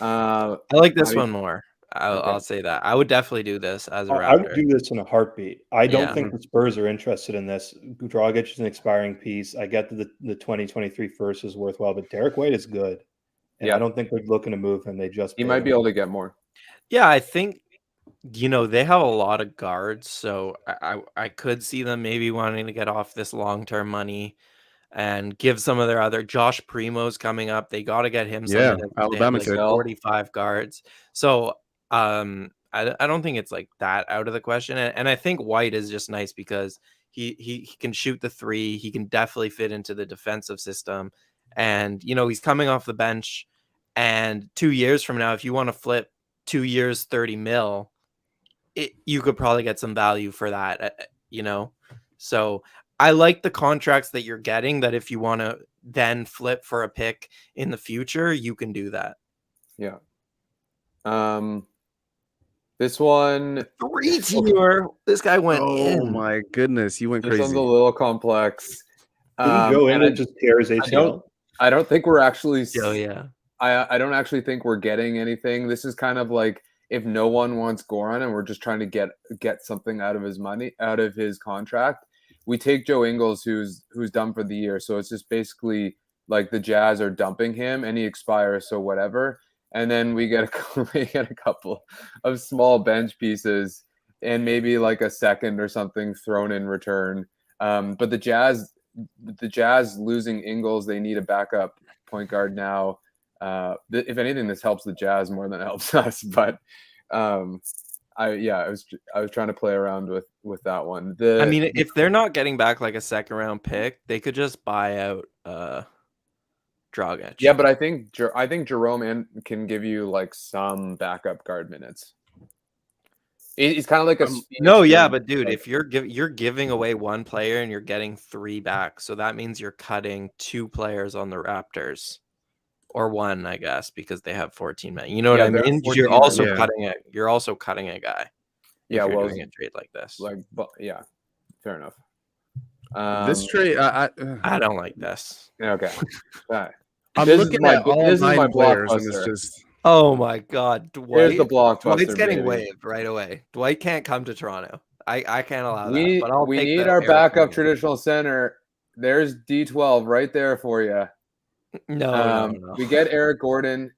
I like this one more. I'll say that. I would definitely do this as a Raptor. I would do this in a heartbeat. I don't think the Spurs are interested in this. Dragic is an expiring piece. I get that the 2023 first is worthwhile, but Derek White is good. And I don't think they're looking to move him. He might be able to get more. Yeah, I think, they have a lot of guards, so I could see them maybe wanting to get off this long-term money and give some of their other. Josh Primo's coming up. They got to get him. Yeah, Alabama, like 45 guards. So I don't think it's like that out of the question. And I think White is just nice because he can shoot the three. He can definitely fit into the defensive system. And, he's coming off the bench. And 2 years from now, if you want to flip 2 years, 30 mil, you could probably get some value for that, So I like the contracts that you're getting, that if you want to then flip for a pick in the future, you can do that. Yeah. This one, 3-teamer. This guy went in. Oh my goodness, you went crazy. This one's a little complex. Didn't go in and just tear his ACL? I don't think we're actually. Oh yeah. I don't actually think we're getting anything. This is kind of like if no one wants Goran and we're just trying to get something out of his contract. We take Joe Ingles, who's done for the year. So it's just basically like the Jazz are dumping him and he expires, so whatever. And then we get a couple of small bench pieces and maybe like a second or something thrown in return. But the Jazz losing Ingles, they need a backup point guard now. If anything, this helps the Jazz more than it helps us. But I was trying to play around with that one. If they're not getting back like a second round pick, they could just buy out Dragic. Yeah, but I think Jerome can give you like some backup guard minutes. He's kind of like a but dude, if you're giving away one player and you're getting three back, so that means you're cutting two players on the Raptors, or one, I guess, because they have 14 men. You know what I mean? You're also cutting it. You're also cutting a guy. Yeah, doing a trade like this. Yeah, fair enough. This trade, I don't like this. Okay. I'm looking at all 9 players, and it's just. Oh my God, Dwight! Here's the blockbuster. Dwight's getting waived right away. Dwight can't come to Toronto. I can't allow that. But we need our backup traditional center. There's D12 right there for you. No. We get Eric Gordon,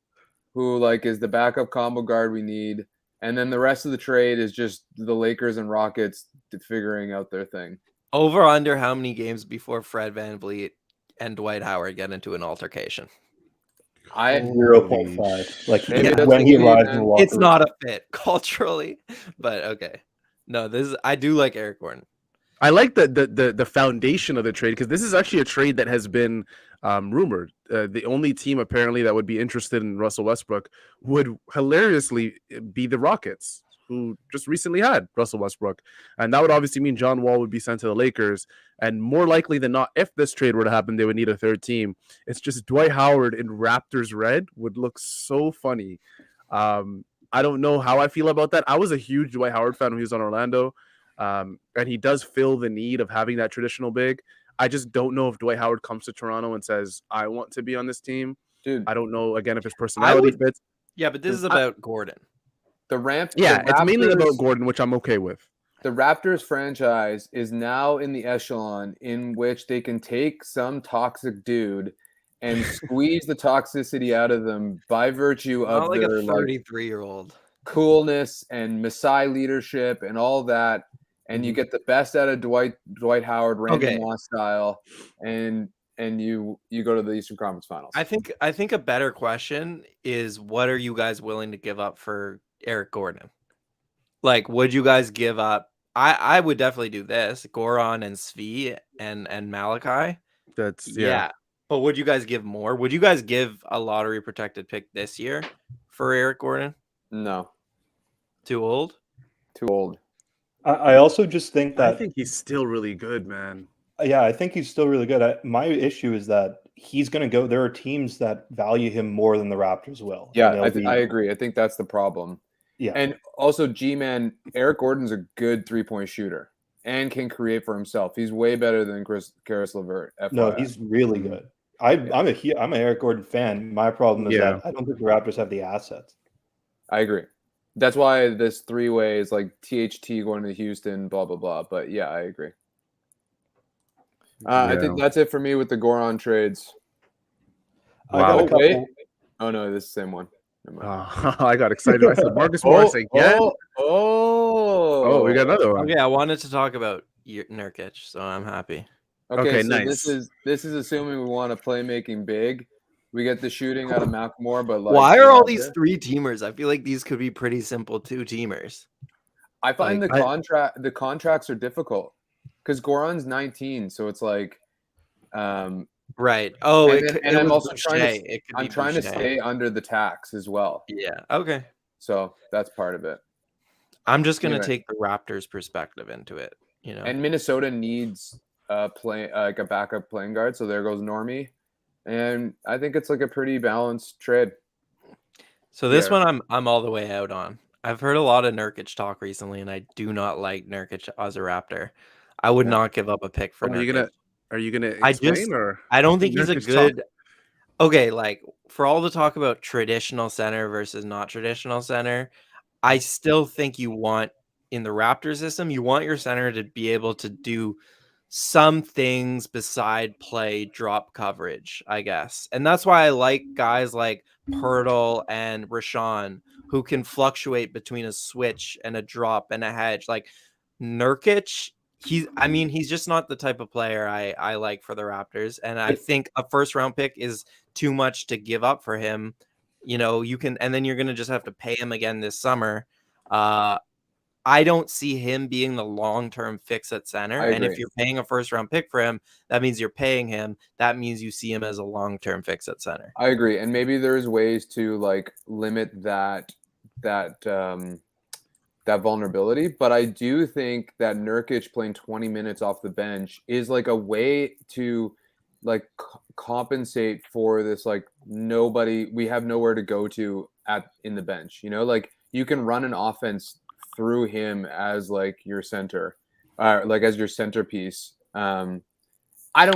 who is the backup combo guard we need, and then the rest of the trade is just the Lakers and Rockets figuring out their thing. Over under how many games before Fred VanVleet and Dwight Howard get into an altercation? 0.5. When he arrives in the locker room. It's not a fit culturally, but okay. No, I do like Eric Gordon. I like the foundation of the trade, because this is actually a trade that has been rumored. The only team apparently that would be interested in Russell Westbrook would hilariously be the Rockets, who just recently had Russell Westbrook. And that would obviously mean John Wall would be sent to the Lakers. And more likely than not, if this trade were to happen, they would need a third team. It's just Dwight Howard in Raptors red would look so funny. I don't know how I feel about that. I was a huge Dwight Howard fan when he was on Orlando. And he does fill the need of having that traditional big. I just don't know if Dwight Howard comes to Toronto and says, I want to be on this team. Dude, I don't know, again, if his personality fits. Yeah, but this is about Gordon. It's mainly about Gordon, which I'm okay with. The Raptors franchise is now in the echelon in which they can take some toxic dude and squeeze the toxicity out of them by virtue of Not like their a 33-year-old coolness and Masai leadership and all that. And you get the best out of Dwight Howard, Randy Moss style, and you go to the Eastern Conference Finals. I think a better question is, what are you guys willing to give up for Eric Gordon? Like, would you guys give up? I would definitely do this. Goran and Svi and Malachi. That's yeah. But would you guys give more? Would you guys give a lottery protected pick this year for Eric Gordon? No. Too old? Too old. I also just think that I think he's still really good, man. Yeah, I think he's still really good. My issue is that he's going to go. There are teams that value him more than the Raptors will. Yeah, I agree. I think that's the problem. Yeah. And also, G-Man, Eric Gordon's a good three-point shooter and can create for himself. He's way better than Karis LeVert. No, he's really good. I'm an Eric Gordon fan. My problem is that I don't think the Raptors have the assets. I agree. That's why this three-way is like THT going to Houston, blah, blah, blah. But yeah, I agree. I think that's it for me with the Goran trades. Wow. Oh, no, this is the same one. I got excited. I said Marcus Morris again. Oh, we got another one. Okay, I wanted to talk about Nurkic, so I'm happy. Okay, so nice. This is assuming we want a playmaking big. We get the shooting out of Malcolmore, but like, why are all these three teamers? I feel like these could be pretty simple two teamers. I find the contracts are difficult because Goran's 19, so it's like, right. Oh, and I'm also trying to stay under the tax as well. Yeah. Okay. So that's part of it. I'm just gonna take the Raptors' perspective into it, you know. And Minnesota needs a backup playing guard, so there goes Normie. And I think it's like a pretty balanced trade. So this one I'm all the way out on. I've heard a lot of Nurkic talk recently, and I do not like Nurkic as a Raptor. I would not give up a pick for Nurkic. Are you gonna explain I don't think he's a good okay, like for all the talk about traditional center versus not traditional center, I still think you want in the Raptor system, you want your center to be able to do some things beside play drop coverage, I guess. And that's why I like guys like Pirtle and Rashawn who can fluctuate between a switch and a drop and a hedge. Like Nurkic, he's just not the type of player I like for the Raptors. And I think a first round pick is too much to give up for him. You know, and then you're going to just have to pay him again this summer. I don't see him being the long-term fix at center. And if you're paying a first-round pick for him, that means you're paying him. That means you see him as a long-term fix at center. I agree. And maybe there's ways to like limit that vulnerability. But I do think that Nurkic playing 20 minutes off the bench is like a way to like compensate for this, like we have nowhere to go to in the bench. You know, like you can run an offense through him as like your center, like as your centerpiece. I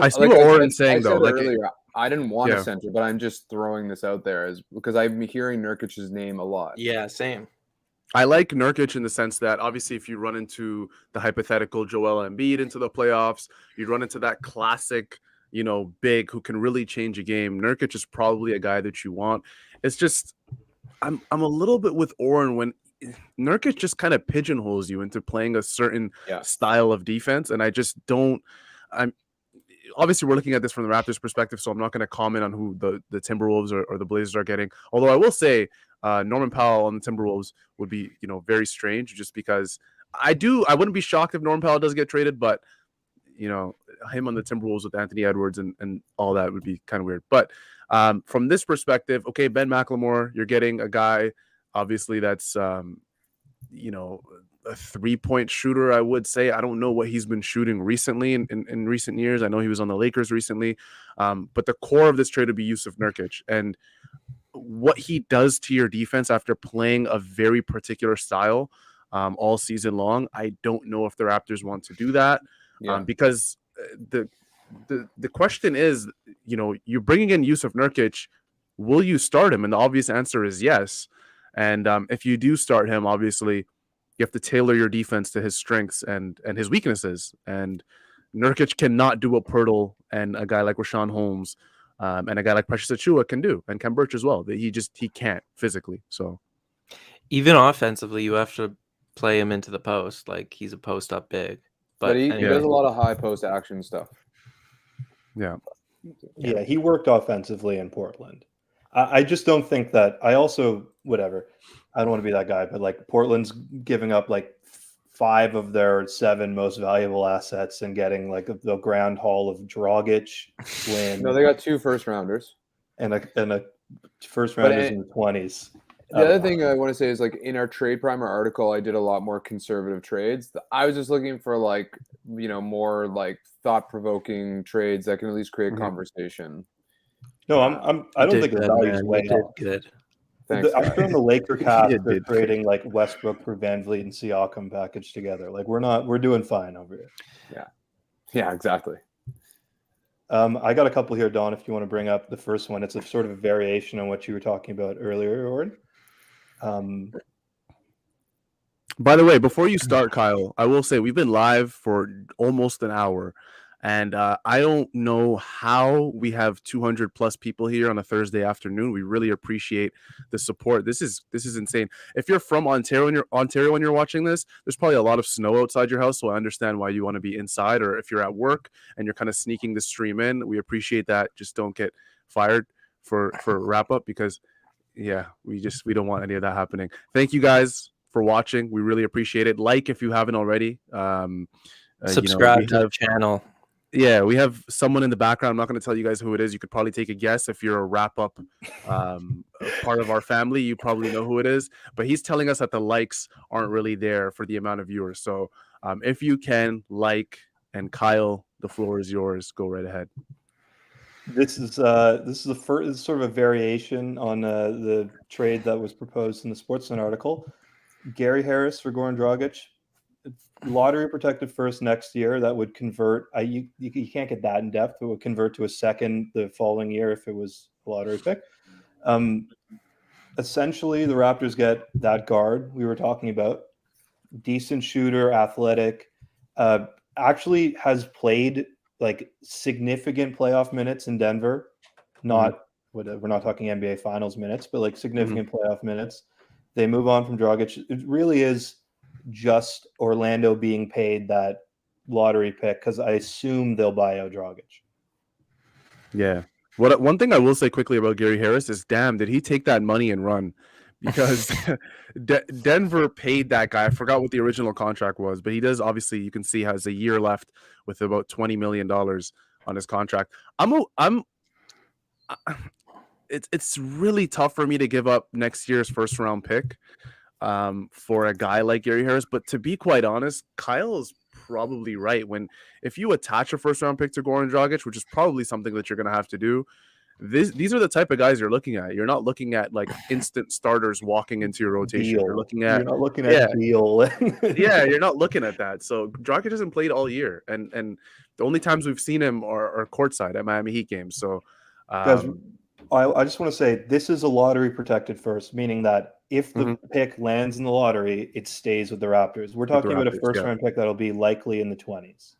see what Oren's saying though. Like earlier, I didn't want a center, but I'm just throwing this out there because I've been hearing Nurkic's name a lot. Yeah, same. I like Nurkic in the sense that obviously if you run into the hypothetical Joel Embiid into the playoffs, you run into that classic, you know, big who can really change a game. Nurkic is probably a guy that you want. It's just I'm a little bit with Oren when Nurkic just kind of pigeonholes you into playing a certain style of defense, and I just don't. Obviously we're looking at this from the Raptors' perspective, so I'm not going to comment on who the Timberwolves or the Blazers are getting. Although I will say Norman Powell on the Timberwolves would be, you know, very strange, just because I wouldn't be shocked if Norman Powell does get traded, but you know, him on the Timberwolves with Anthony Edwards and all that would be kind of weird. But from this perspective, okay, Ben McLemore, you're getting a guy. Obviously, that's a 3-point shooter, I would say. I don't know what he's been shooting recently in recent years. I know he was on the Lakers recently. But the core of this trade would be Yusuf Nurkic. And what he does to your defense after playing a very particular style all season long, I don't know if the Raptors want to do that. Because the question is, you're bringing in Yusuf Nurkic. Will you start him? And the obvious answer is yes. And if you do start him, obviously, you have to tailor your defense to his strengths and his weaknesses. And Nurkic cannot do what Pirtle and a guy like Rashawn Holmes and a guy like Precious Achiuwa can do, and Ken Birch as well. He can't physically. So even offensively, you have to play him into the post. Like, he's a post up big. But he does a lot of high post action stuff. Yeah, he worked offensively in Portland. I just don't think that. I also, whatever. I don't want to be that guy, but like Portland's giving up like 5 of their 7 most valuable assets and getting like the grand haul of Dragic, Flynn. No, they got 2 first rounders and a first rounders in the 20s. The other thing I want to say is, like, in our trade primer article, I did a lot more conservative trades. I was just looking for more like thought provoking trades that can at least create conversation. No, I don't think the value's way up. Good. Thanks, I'm sure in the Laker cast they're trading like Westbrook for Van Vliet and Siakam package together. Like we're doing fine over here. Yeah, exactly. I got a couple here, Don, if you want to bring up the first one. It's a sort of a variation on what you were talking about earlier, Oren. By the way, before you start, Kyle, I will say we've been live for almost an hour. And I don't know how we have 200 plus people here on a Thursday afternoon. We really appreciate the support. This is insane. If you're from Ontario and you're watching this, there's probably a lot of snow outside your house. So I understand why you want to be inside, or if you're at work and you're kind of sneaking the stream in, we appreciate that. Just don't get fired for wrap up, because we don't want any of that happening. Thank you guys for watching. We really appreciate it. Like if you haven't already. Subscribe to the channel. Yeah, we have someone in the background. I'm not going to tell you guys who it is. You could probably take a guess. If you're a wrap-up part of our family, you probably know who it is. But he's telling us that the likes aren't really there for the amount of viewers. So if you can like, and Kyle, the floor is yours. Go right ahead. This is the first. This is sort of a variation on the trade that was proposed in the Sportsnet article. Gary Harris for Goran Dragic. Lottery protected first next year. That would convert. You can't get that in depth. It would convert to a second the following year if it was a lottery pick. Essentially, the Raptors get that guard we were talking about. Decent shooter, athletic. Actually has played like significant playoff minutes in Denver. We're not talking NBA Finals minutes, but like significant playoff minutes. They move on from Dragic. It really is just Orlando being paid that lottery pick, because I assume they'll buy out Dragic. Yeah. One thing I will say quickly about Gary Harris is, damn, did he take that money and run? Because Denver paid that guy. I forgot what the original contract was, but he does, obviously, you can see, has a year left with about $20 million on his contract. It's really tough for me to give up next year's first round pick for a guy like Gary Harris. But to be quite honest, Kyle is probably right. If you attach a first round pick to Goran Dragic, which is probably something that you're going to have to do, these are the type of guys you're looking at. You're not looking at like instant starters walking into your rotation. You're not looking at Deal. Yeah, you're not looking at that. So Dragic hasn't played all year, and the only times we've seen him are courtside at Miami Heat games. So guys, I just want to say this is a lottery protected first, meaning that if the pick lands in the lottery, it stays with the Raptors. We're talking about a first round pick that'll be likely in the 20s.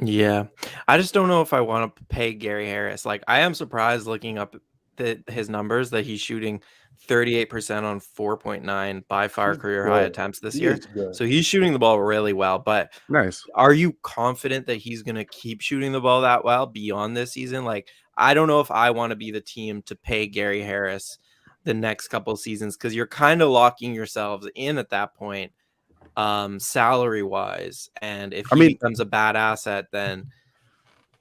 Yeah, I just don't know if I want to pay Gary Harris. Like, I am surprised looking up his numbers that he's shooting 38% on 4.9 by far career high attempts this year. So he's shooting the ball really well. But nice. Are you confident that he's going to keep shooting the ball that well beyond this season? Like, I don't know if I want to be the team to pay Gary Harris the next couple of seasons, because you're kind of locking yourselves in at that point, salary wise. And if he becomes a bad asset, then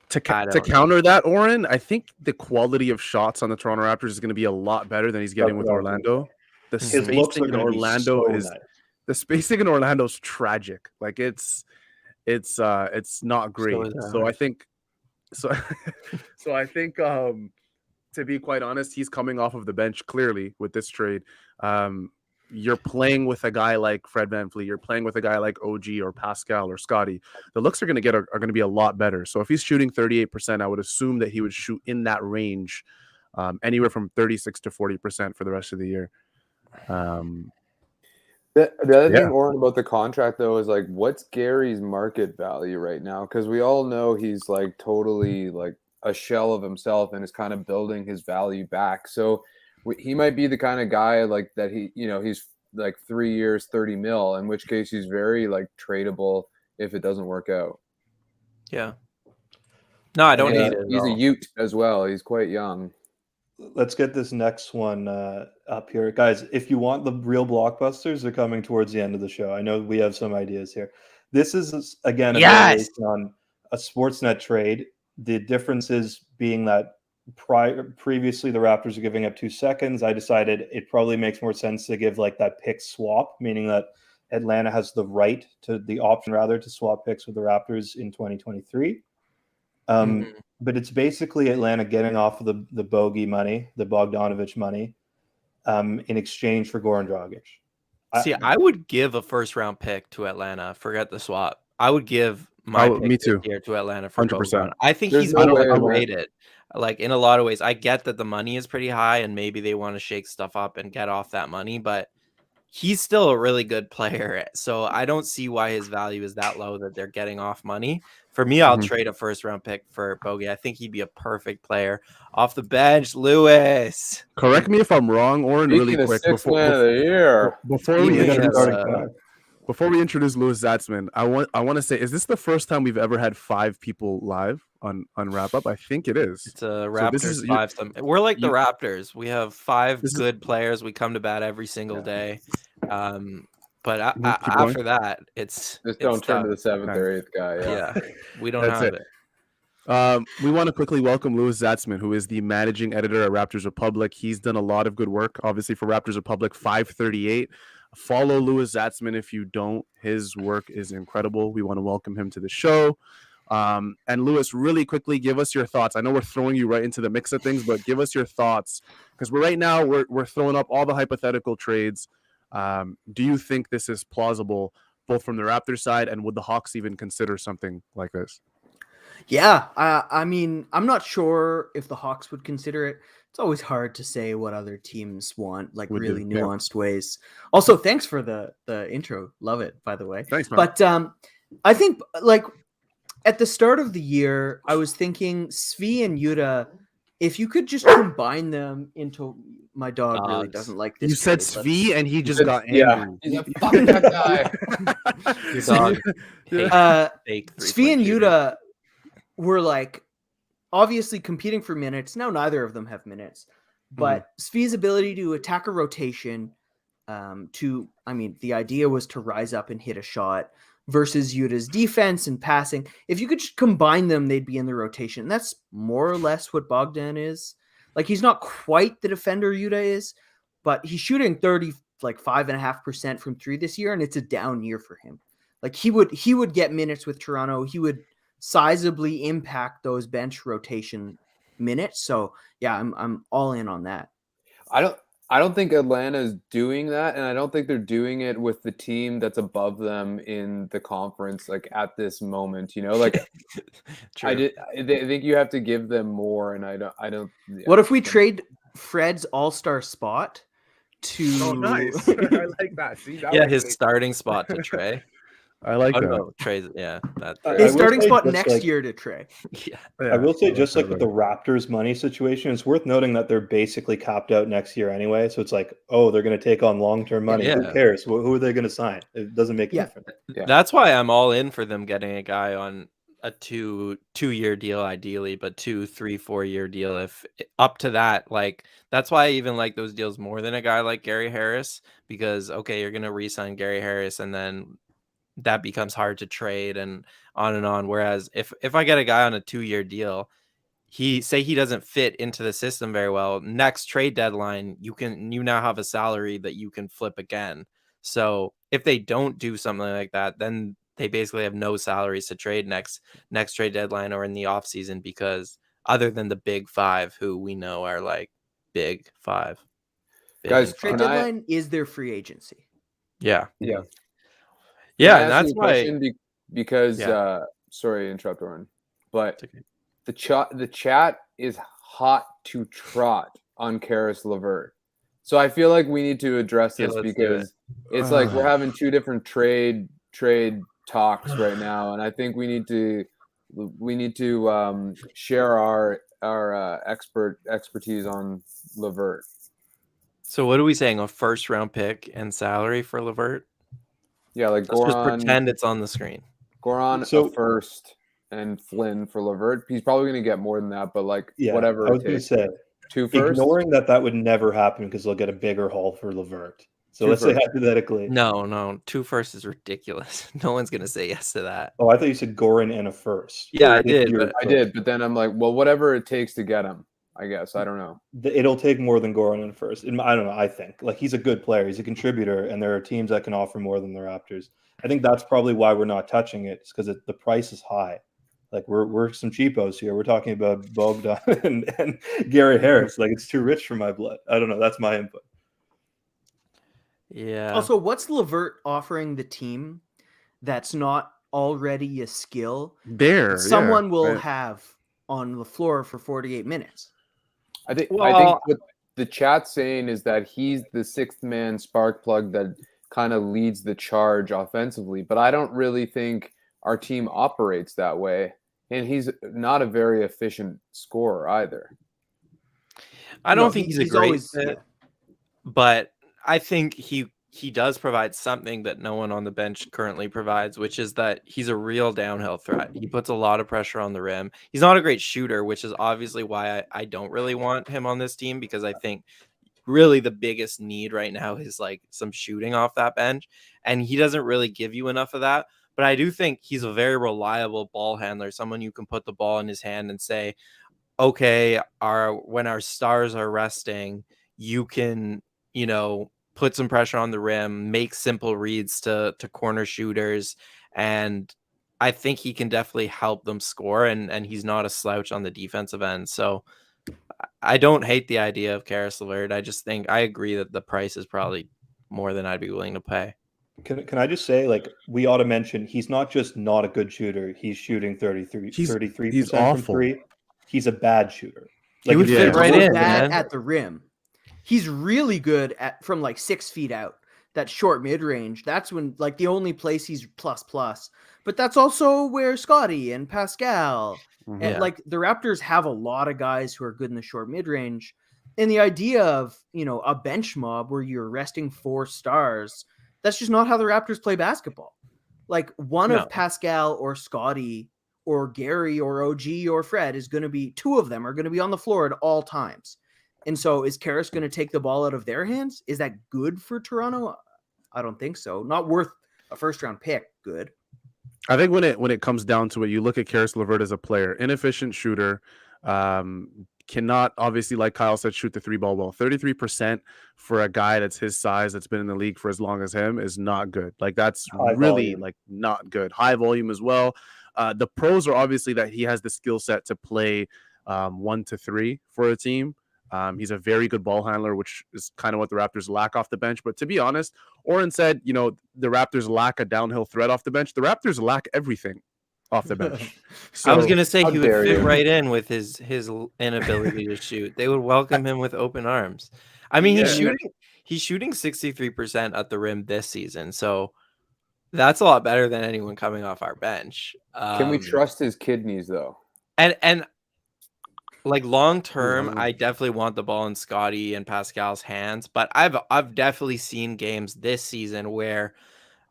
to counter that, Oren, I think the quality of shots on the Toronto Raptors is going to be a lot better than he's getting with Orlando. The spacing in Orlando the spacing in Orlando's tragic. Like it's not great. is So I ours. think so so I think to be quite honest, he's coming off of the bench clearly with this trade. You're playing with a guy like Fred VanVleet. You're playing with a guy like OG or Pascal or Scotty. The looks are going to be a lot better. So if he's shooting 38%, I would assume that he would shoot in that range, anywhere from 36 to 40% for the rest of the year. The other Yeah. thing, Oren, about the contract though is like, what's Gary's market value right now? Because we all know he's like totally like a shell of himself and is kind of building his value back. So he might be the kind of guy like that. He's like 3 years, 30 mil. In which case, he's very like tradable if it doesn't work out. Yeah. No, I don't hate it. He's a Ute as well. He's quite young. Let's get this next one up here. Guys, if you want the real blockbusters, they're coming towards the end of the show. I know we have some ideas here. This is, again, a variation on a Sportsnet trade. The difference is being that previously the Raptors are giving up 2 seconds. I decided it probably makes more sense to give like that pick swap, meaning that Atlanta has the option to swap picks with the Raptors in 2023. But it's basically Atlanta getting off of the bogey money, the Bogdanovich money, in exchange for Goran Dragic. I would give a first-round pick to Atlanta. Forget the swap. I would give my pick this year to Atlanta for 100%. I think he's underrated. Like in a lot of ways, I get that the money is pretty high, and maybe they want to shake stuff up and get off that money, but he's still a really good player. So I don't see why his value is that low that they're getting off money. For me, I'll trade a first-round pick for Bogey. I think he'd be a perfect player off the bench. Lewis, correct me if I'm wrong, Oren. Really quick before we introduce Louis Zatzman, I want to say, is this the first time we've ever had 5 people live on Wrap Up? I think it is. It's a Raptors 5. We're like the Raptors. We have 5 good players. We come to bat every single day. But after that, it's don't turn to the 7th or 8th guy. Yeah, we don't have it. We want to quickly welcome Louis Zatzman, who is the managing editor at Raptors Republic. He's done a lot of good work, obviously, for Raptors Republic 538. Follow Louis Zatzman if you don't. His work is incredible. We want to welcome him to the show. And Louis, really quickly, give us your thoughts. I know we're throwing you right into the mix of things, but give us your thoughts, because we're throwing up all the hypothetical trades. Do you think this is plausible, both from the Raptors side, and would the Hawks even consider something like this? Yeah, I mean, I'm not sure if the Hawks would consider it. It's always hard to say what other teams want, like really nuanced ways. Also, thanks for the intro. Love it, by the way. Thanks, man. But I think, like, at the start of the year, I was thinking Svi and Yuta, if you could just combine them into... My dog really doesn't like this. You said Svi and he just got angry. Yeah, he's a fucking guy. Svi and Yuta were like obviously competing for minutes. Now neither of them have minutes, but Svi's ability to attack a rotation, the idea was to rise up and hit a shot versus Yuta's defense and passing. If you could just combine them, they'd be in the rotation. That's more or less what Bogdan is. Like, he's not quite the defender Yuta is, but he's shooting 5.5% from 3 this year, and it's a down year for him. Like, he would get minutes with Toronto. He would sizably impact those bench rotation minutes. So yeah, I'm all in on that. I don't think Atlanta is doing that, and I don't think they're doing it with the team that's above them in the conference, like at this moment. You know, like I think you have to give them more, and I don't. Yeah. What if we trade Fred's all-star spot to? Oh, nice! I like that. See, his starting spot to Trey. I like that. No, Trey's, his starting spot next year to Trey. Yeah, I will say, just like with the Raptors money situation, it's worth noting that they're basically capped out next year anyway. So it's like, oh, they're going to take on long-term money. Yeah. Who cares? Who are they going to sign? It doesn't make a difference. Yeah. That's why I'm all in for them getting a guy on a two-year deal, ideally, but 2, 3, 4-year deal. If up to that, like, that's why I even like those deals more than a guy like Gary Harris, because you're going to re-sign Gary Harris, and then that becomes hard to trade and on. Whereas if I get a guy on a 2-year deal, he doesn't fit into the system very well, next trade deadline, you now have a salary that you can flip again. So if they don't do something like that, then they basically have no salaries to trade next trade deadline or in the offseason, because other than the big five, who we know are like big five. Guys, Trade deadline is their free agency. Yeah. Can Yeah, I and ask that's you a why. question because sorry to interrupt, Oren, but the chat is hot to trot on Karis LeVert. So I feel like we need to address this because it's like we're having two different trade talks right now, and I think we need to share our expertise on LeVert. So what are we saying? A first round pick and salary for LeVert? Yeah, like Let's just Goran. pretend it's on the screen. Goran a first and Flynn for LeVert. He's probably going to get more than that, but like whatever. I was going to say, two first. Ignoring that would never happen because they'll get a bigger haul for LeVert. So let's say hypothetically. No, 2 firsts is ridiculous. No one's going to say yes to that. Oh, I thought you said Goran and a first. Yeah, I did. But then I'm like, well, whatever it takes to get him. I guess. I don't know. It'll take more than Goran and a first. I don't know. I think like he's a good player. He's a contributor, and there are teams that can offer more than the Raptors. I think that's probably why we're not touching it. It's because the price is high. Like we're some cheapos here. We're talking about Bogdan and Gary Harris. Like it's too rich for my blood. I don't know. That's my input. Yeah. Also, what's LeVert offering the team that's not already a skill someone will have on the floor for 48 minutes? I think what the chat's saying is that he's the sixth man spark plug that kind of leads the charge offensively, but I don't really think our team operates that way, and he's not a very efficient scorer either. I don't think he's a great fit, but I think he does provide something that no one on the bench currently provides, which is that he's a real downhill threat. He puts a lot of pressure on the rim. He's not a great shooter, which is obviously why I don't really want him on this team, because I think really the biggest need right now is like some shooting off that bench, and he doesn't really give you enough of that. But I do think he's a very reliable ball handler, someone you can put the ball in his hand and say, okay, when our stars are resting, you can, put some pressure on the rim, make simple reads to corner shooters, and I think he can definitely help them score, and he's not a slouch on the defensive end. So I don't hate the idea of Karis LeVert. I just think I agree that the price is probably more than I'd be willing to pay. Can I just say, like, we ought to mention he's not just not a good shooter. He's shooting 33% from three. He's a bad shooter. Like, he would fit right in, man. At the rim. He's really good from like 6 feet out. That short mid range. That's when like the only place he's plus. But that's also where Scotty and Pascal and like the Raptors have a lot of guys who are good in the short mid range. And the idea of a bench mob where you're resting 4 stars, that's just not how the Raptors play basketball. Like one of Pascal or Scotty or Gary or OG or Fred is going to be 2 of them are going to be on the floor at all times. And so is Karis going to take the ball out of their hands? Is that good for Toronto? I don't think so. Not worth a first-round pick. Good. I think when it comes down to it, you look at Karis LeVert as a player, inefficient shooter, cannot, obviously, like Kyle said, shoot the 3 ball well. 33% for a guy that's his size, that's been in the league for as long as him, is not good. Like that's really like not good. High volume as well. The pros are obviously that he has the skill set to play 1 to 3 for a team. He's a very good ball handler, which is kind of what the Raptors lack off the bench. But to be honest, Oren said, the Raptors lack a downhill threat off the bench. The Raptors lack everything off the bench. So, I was going to say he would fit right in with his inability to shoot. They would welcome him with open arms. I mean, he's shooting 63% at the rim this season. So that's a lot better than anyone coming off our bench. Can we trust his kidneys though? And like long term, I definitely want the ball in Scotty and Pascal's hands, but I've definitely seen games this season where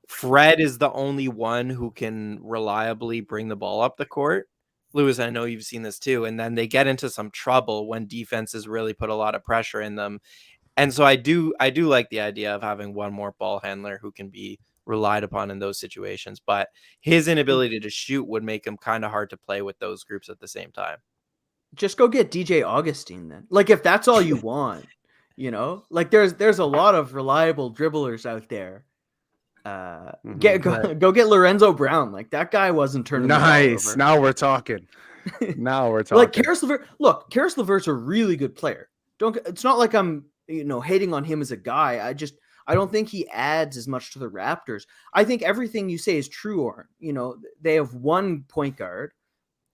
Fred is the only one who can reliably bring the ball up the court. Lewis, I know you've seen this too, and then they get into some trouble when defenses really put a lot of pressure in them. And so I do like the idea of having one more ball handler who can be relied upon in those situations, but his inability to shoot would make him kind of hard to play with those groups at the same time. Just go get DJ Augustine then. Like if that's all you want, like there's a lot of reliable dribblers out there. Go get Lorenzo Brown. Like that guy wasn't turning the ball Nice. over. Now we're talking. Like Karis LeVert. Look, Karis LeVert's a really good player. It's not like I'm hating on him as a guy. I don't think he adds as much to the Raptors. I think everything you say is true, Oren. They have one point guard.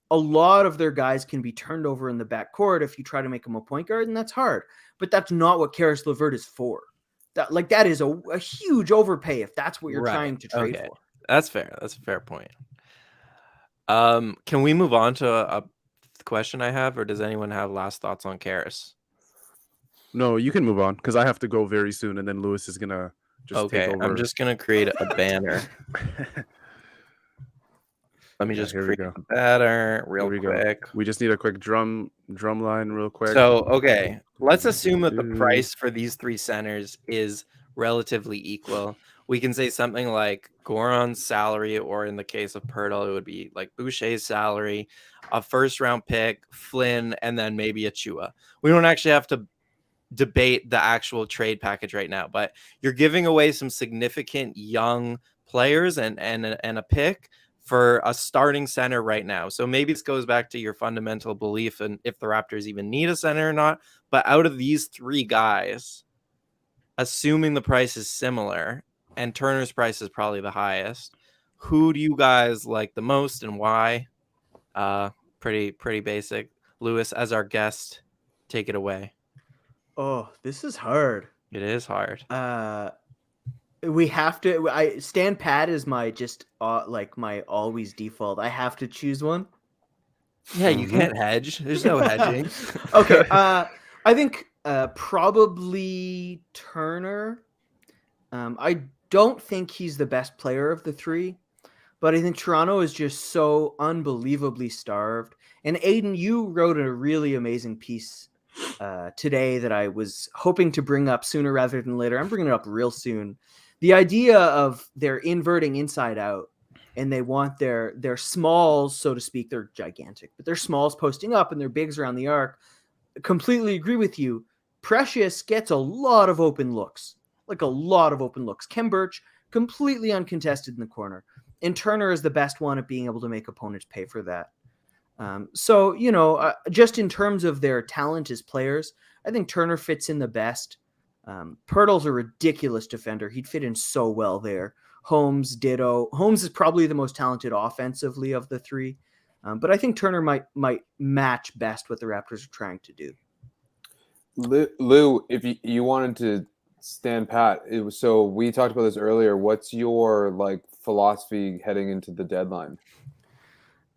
A lot of their guys can be turned over in the backcourt if you try to make him a point guard, and that's hard. But that's not what Karis LeVert is for. That is a huge overpay if that's what you're trying to trade for. That's fair. That's a fair point. Can we move on to a question I have, or does anyone have last thoughts on Karis? No, you can move on because I have to go very soon, and then Lewis is gonna just take over. I'm just gonna create a banner. Let me just create a banner real quick. We just need a quick drum line real quick. So, okay, let's assume that the price for these three centers is relatively equal. We can say something like Goran's salary, or in the case of Pirtle, it would be like Boucher's salary, a first-round pick, Flynn, and then maybe Achua. We don't actually have to debate the actual trade package right now, but you're giving away some significant young players and a pick for a starting center right now. So maybe this goes back to your fundamental belief in if the Raptors even need a center or not. But out of these three guys, assuming the price is similar and Turner's price is probably the highest, who do you guys like the most and why? Pretty basic. Lewis, as our guest, take it away. Oh, this is hard. It is hard. We have to. Stand pat is my my always default. I have to choose one. Yeah, you can't hedge. There's no hedging. Okay. I think probably Turner. I don't think he's the best player of the three, but I think Toronto is just so unbelievably starved. And Adon, you wrote a really amazing piece today that I was hoping to bring up sooner rather than later. I'm bringing it up real soon. The idea of they're inverting inside out, and they want their smalls, so to speak, they're gigantic, but their smalls posting up and their bigs around the arc. Completely agree with you. Precious gets a lot of open looks, Khem Birch, completely uncontested in the corner. And Turner is the best one at being able to make opponents pay for that. Just in terms of their talent as players, I think Turner fits in the best. Pirtle's a ridiculous defender. He'd fit in so well there. Holmes, ditto. Holmes is probably the most talented offensively of the three. But I think Turner might match best what the Raptors are trying to do. Lou, if you wanted to stand pat, so we talked about this earlier. What's your philosophy heading into the deadline?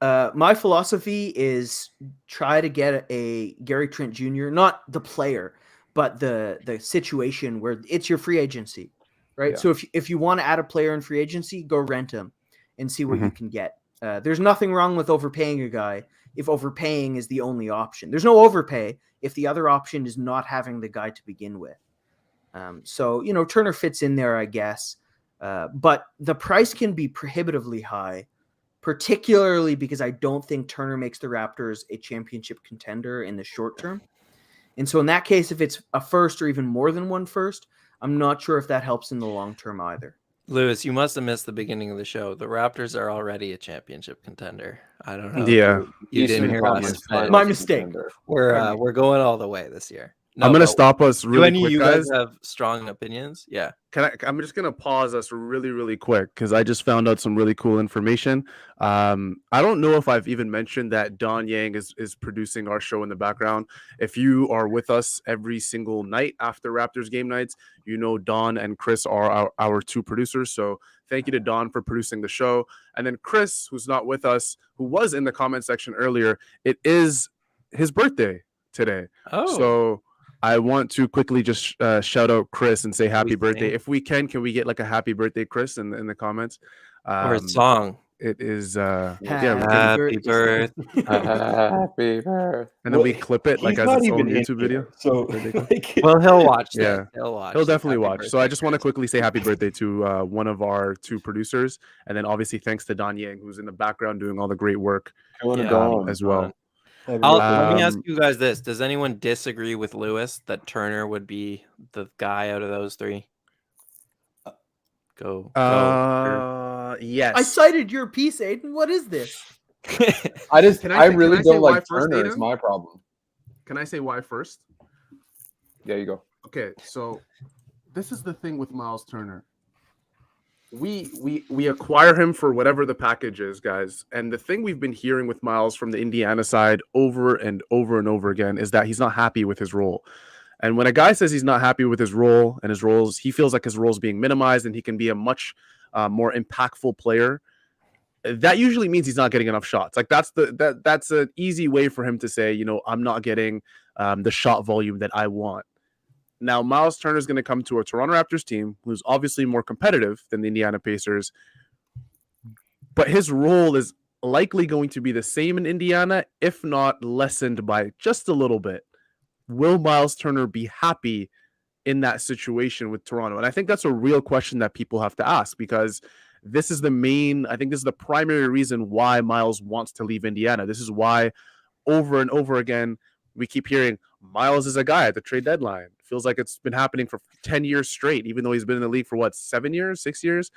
My philosophy is try to get a Gary Trent Jr., not the player, but the situation where it's your free agency, right? Yeah. So if you want to add a player in free agency, go rent him and see what you can get. There's nothing wrong with overpaying a guy if overpaying is the only option. There's no overpay if the other option is not having the guy to begin with. Turner fits in there, I guess. But the price can be prohibitively high, particularly because I don't think Turner makes the Raptors a championship contender in the short term. And so in that case, if it's a first or even more than one first, I'm not sure if that helps in the long term either. Lewis, you must have missed the beginning of the show. The Raptors are already a championship contender. I don't know. Yeah. You didn't hear us. My mistake. We're going all the way this year. No, I'm going to stop us really quick, you guys have strong opinions? Yeah. I'm just going to pause us really, really quick because I just found out some really cool information. I don't know if I've even mentioned that Don Yang is producing our show in the background. If you are with us every single night after Raptors game nights, Don and Chris are our two producers. So thank you to Don for producing the show. And then Chris, who's not with us, who was in the comment section earlier, it is his birthday today. Oh. So I want to quickly just shout out Chris and say happy birthday. If we can we get a happy birthday, Chris, in the comments? Or a song. It is happy birthday. Happy birthday. And then we clip it as its own YouTube video. So well, he'll watch that. Yeah. He'll watch. He'll definitely watch. So I just want to quickly say happy birthday to one of our two producers. And then obviously thanks to Don Yang, who's in the background doing all the great work as well. Let me ask you guys this. Does anyone disagree with Lewis that Turner would be the guy out of those three? Go. Yes. I cited your piece, Aiden. What is this? I really say don't why like first, Turner. Is Aiden? my problem. Can I say why first? Yeah, you go. Okay, so this is the thing with Miles Turner. We acquire him for whatever the package is, guys. And the thing we've been hearing with Miles from the Indiana side over and over and over again is that he's not happy with his role. And when a guy says he's not happy with his role and his roles, he feels like his role is being minimized and he can be a much more impactful player. That usually means he's not getting enough shots. Like that's an easy way for him to say, I'm not getting the shot volume that I want. Now, Miles Turner is going to come to a Toronto Raptors team who's obviously more competitive than the Indiana Pacers, but his role is likely going to be the same in Indiana, if not lessened by just a little bit. Will Miles Turner be happy in that situation with Toronto? And I think that's a real question that people have to ask, because this is the primary reason why Miles wants to leave Indiana. This is why over and over again, we keep hearing Miles is a guy at the trade deadline. Feels like it's been happening for 10 years straight, even though he's been in the league for 7 years, 6 years.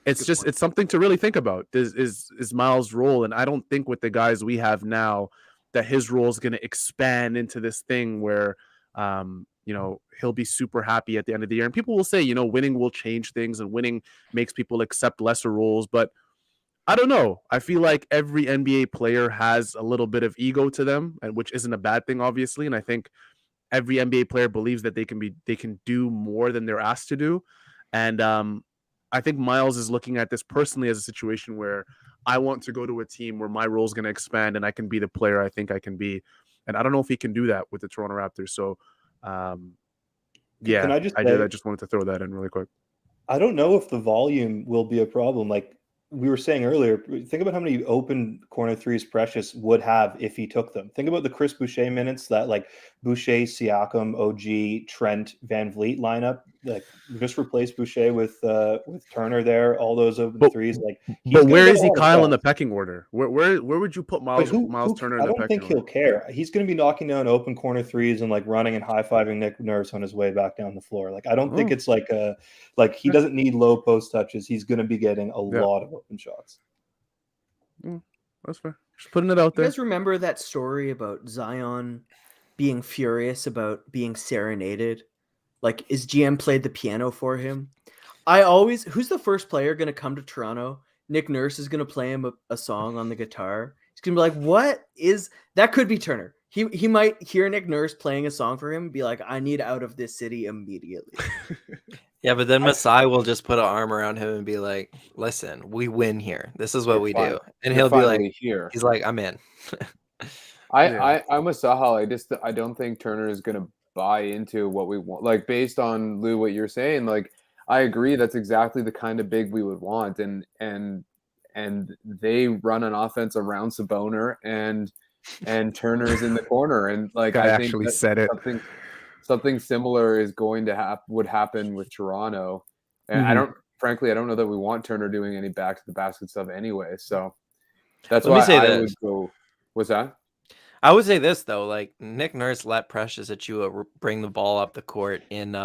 It's something to really think about. Is Miles' role, and I don't think with the guys we have now that his role is going to expand into this thing where he'll be super happy at the end of the year. And people will say, winning will change things and winning makes people accept lesser roles, but I don't know. I feel like every NBA player has a little bit of ego to them, and which isn't a bad thing, obviously. And I think every NBA player believes that they can do more than they're asked to do. And I think Miles is looking at this personally as a situation where I want to go to a team where my role is going to expand and I can be the player I think I can be. And I don't know if he can do that with the Toronto Raptors. So, Can I just I just wanted to throw that in really quick. I don't know if the volume will be a problem. Like we were saying earlier, think about how many open corner threes Precious would have if he took them. Think about the Chris Boucher minutes that like Boucher, Siakam, OG, Trent, Van Vliet lineup. Like just replace Boucher with Turner there. All those open threes. Like, but where is he, Kyle, in the pecking order? Where would you put Miles Turner in the pecking order? I don't think he'll care. He's going to be knocking down open corner threes and like running and high fiving Nick Nurse on his way back down the floor. Like I don't think it's like he doesn't need low post touches. He's going to be getting a lot of open shots. That's fair. Just putting it out there. You guys remember that story about Zion being furious about being serenaded? Like his GM played the piano for him. Who's the first player going to come to Toronto? Nick Nurse is going to play him a song on the guitar. He's going to be like, what is that? Could be Turner. He might hear Nick Nurse playing a song for him and be like, I need out of this city immediately. Yeah, but then Masai will just put an arm around him and be like, listen, we win here. This is what we do. And he'll be like, here. He's like, I'm in. I'm with Sahal. I don't think Turner is going to buy into what we want. Like based on Lou, what you're saying, like I agree. That's exactly the kind of big we would want. And they run an offense around Sabonis and Turner's in the corner. And like I think actually said it. Something similar is going to would happen with Toronto. And I don't know that we want Turner doing any back to the basket stuff anyway. So that's why I would go. What's that? I would say this though, like Nick Nurse let Precious Achiuwa bring the ball up the court in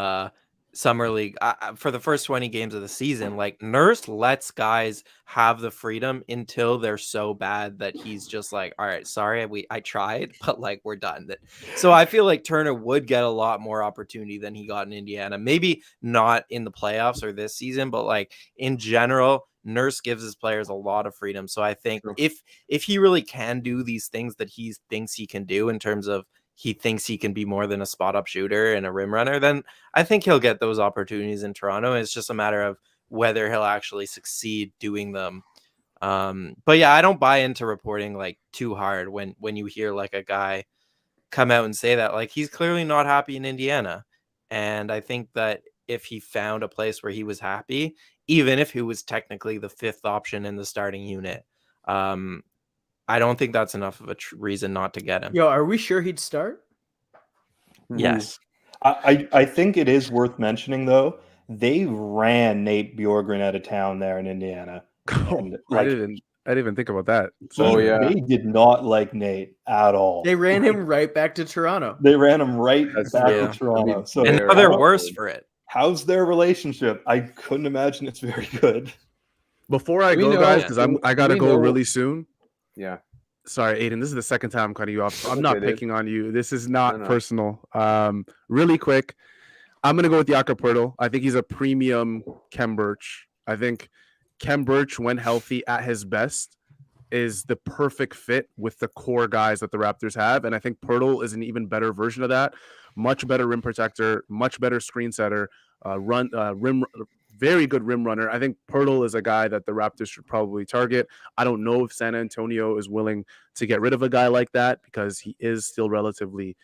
Summer League for the first 20 games of the season. Like Nurse lets guys have the freedom until they're so bad that he's just like, all right, sorry, I tried, but like we're done. So I feel like Turner would get a lot more opportunity than he got in Indiana. Maybe not in the playoffs or this season, but like in general, Nurse gives his players a lot of freedom. So I think if he really can do these things that he thinks he can do in terms of he thinks he can be more than a spot up shooter and a rim runner, then I think he'll get those opportunities in Toronto. It's just a matter of whether he'll actually succeed doing them. But yeah, I don't buy into reporting like too hard when you hear like a guy come out and say that. Like he's clearly not happy in Indiana. And I think that if he found a place where he was happy, even if he was technically the fifth option in the starting unit, I don't think that's enough of a reason not to get him. Yo, are we sure he'd start? Yes. I think it is worth mentioning, though, they ran Nate Bjorkgren out of town there in Indiana. And, I didn't even think about that. So they did not like Nate at all. They ran him right back to Toronto. They ran him right back to Toronto. So and now they're worse for it. How's their relationship? I couldn't imagine it's very good. Before I We go, know- guys, because I gotta we go know- really soon. Yeah. Sorry, Aiden. This is the second time I'm cutting you off. So I'm Okay, not dude. picking on you. This is not No. personal. Really quick, I'm gonna go with Jakob Poeltl. I think he's a premium Kem Birch. I think Kem Birch, when healthy at his best, is the perfect fit with the core guys that the Raptors have. And I think Poeltl is an even better version of that. Much better rim protector, much better screen setter, rim, very good rim runner. I think Poeltl is a guy that the Raptors should probably target. I don't know if San Antonio is willing to get rid of a guy like that because he is still relatively,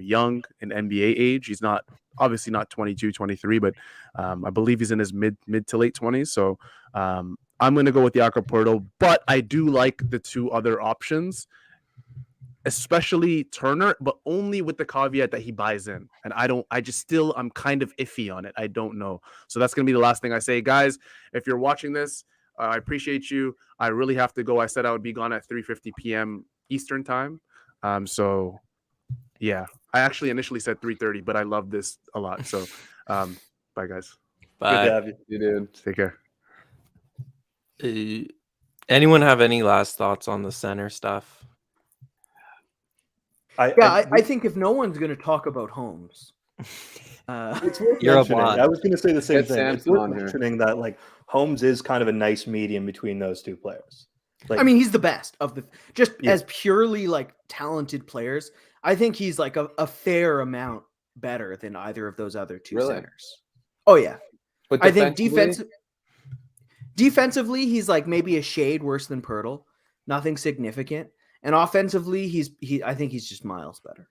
young in NBA age. He's not obviously not 22, 23, but I believe he's in his mid to late 20s. So I'm going to go with Jakob Poeltl, but I do like the two other options, especially Turner, but only with the caveat that he buys in. And I'm kind of iffy on it. I don't know. So that's going to be the last thing I say. Guys, if you're watching this, I appreciate you. I really have to go. I said I would be gone at 3:50 p.m. Eastern time. So yeah, I actually initially said 3:30, but I love this a lot. So bye, guys. Bye. Good to have you. You did. Take care. Anyone have any last thoughts on the center stuff? I think if no one's going to talk about Holmes, it's worth You're a mentioning. bot. I was going to say the same Get thing. It's Samson worth on here. mentioning that like Holmes is kind of a nice medium between those two players. Like, I mean, he's the best of the just Yeah. as purely like talented players. I think he's like a fair amount better than either of those other two Really? centers. Oh yeah, But I think defensively- defensively he's like maybe a shade worse than Poeltl, nothing significant. And offensively, I think he's just miles better.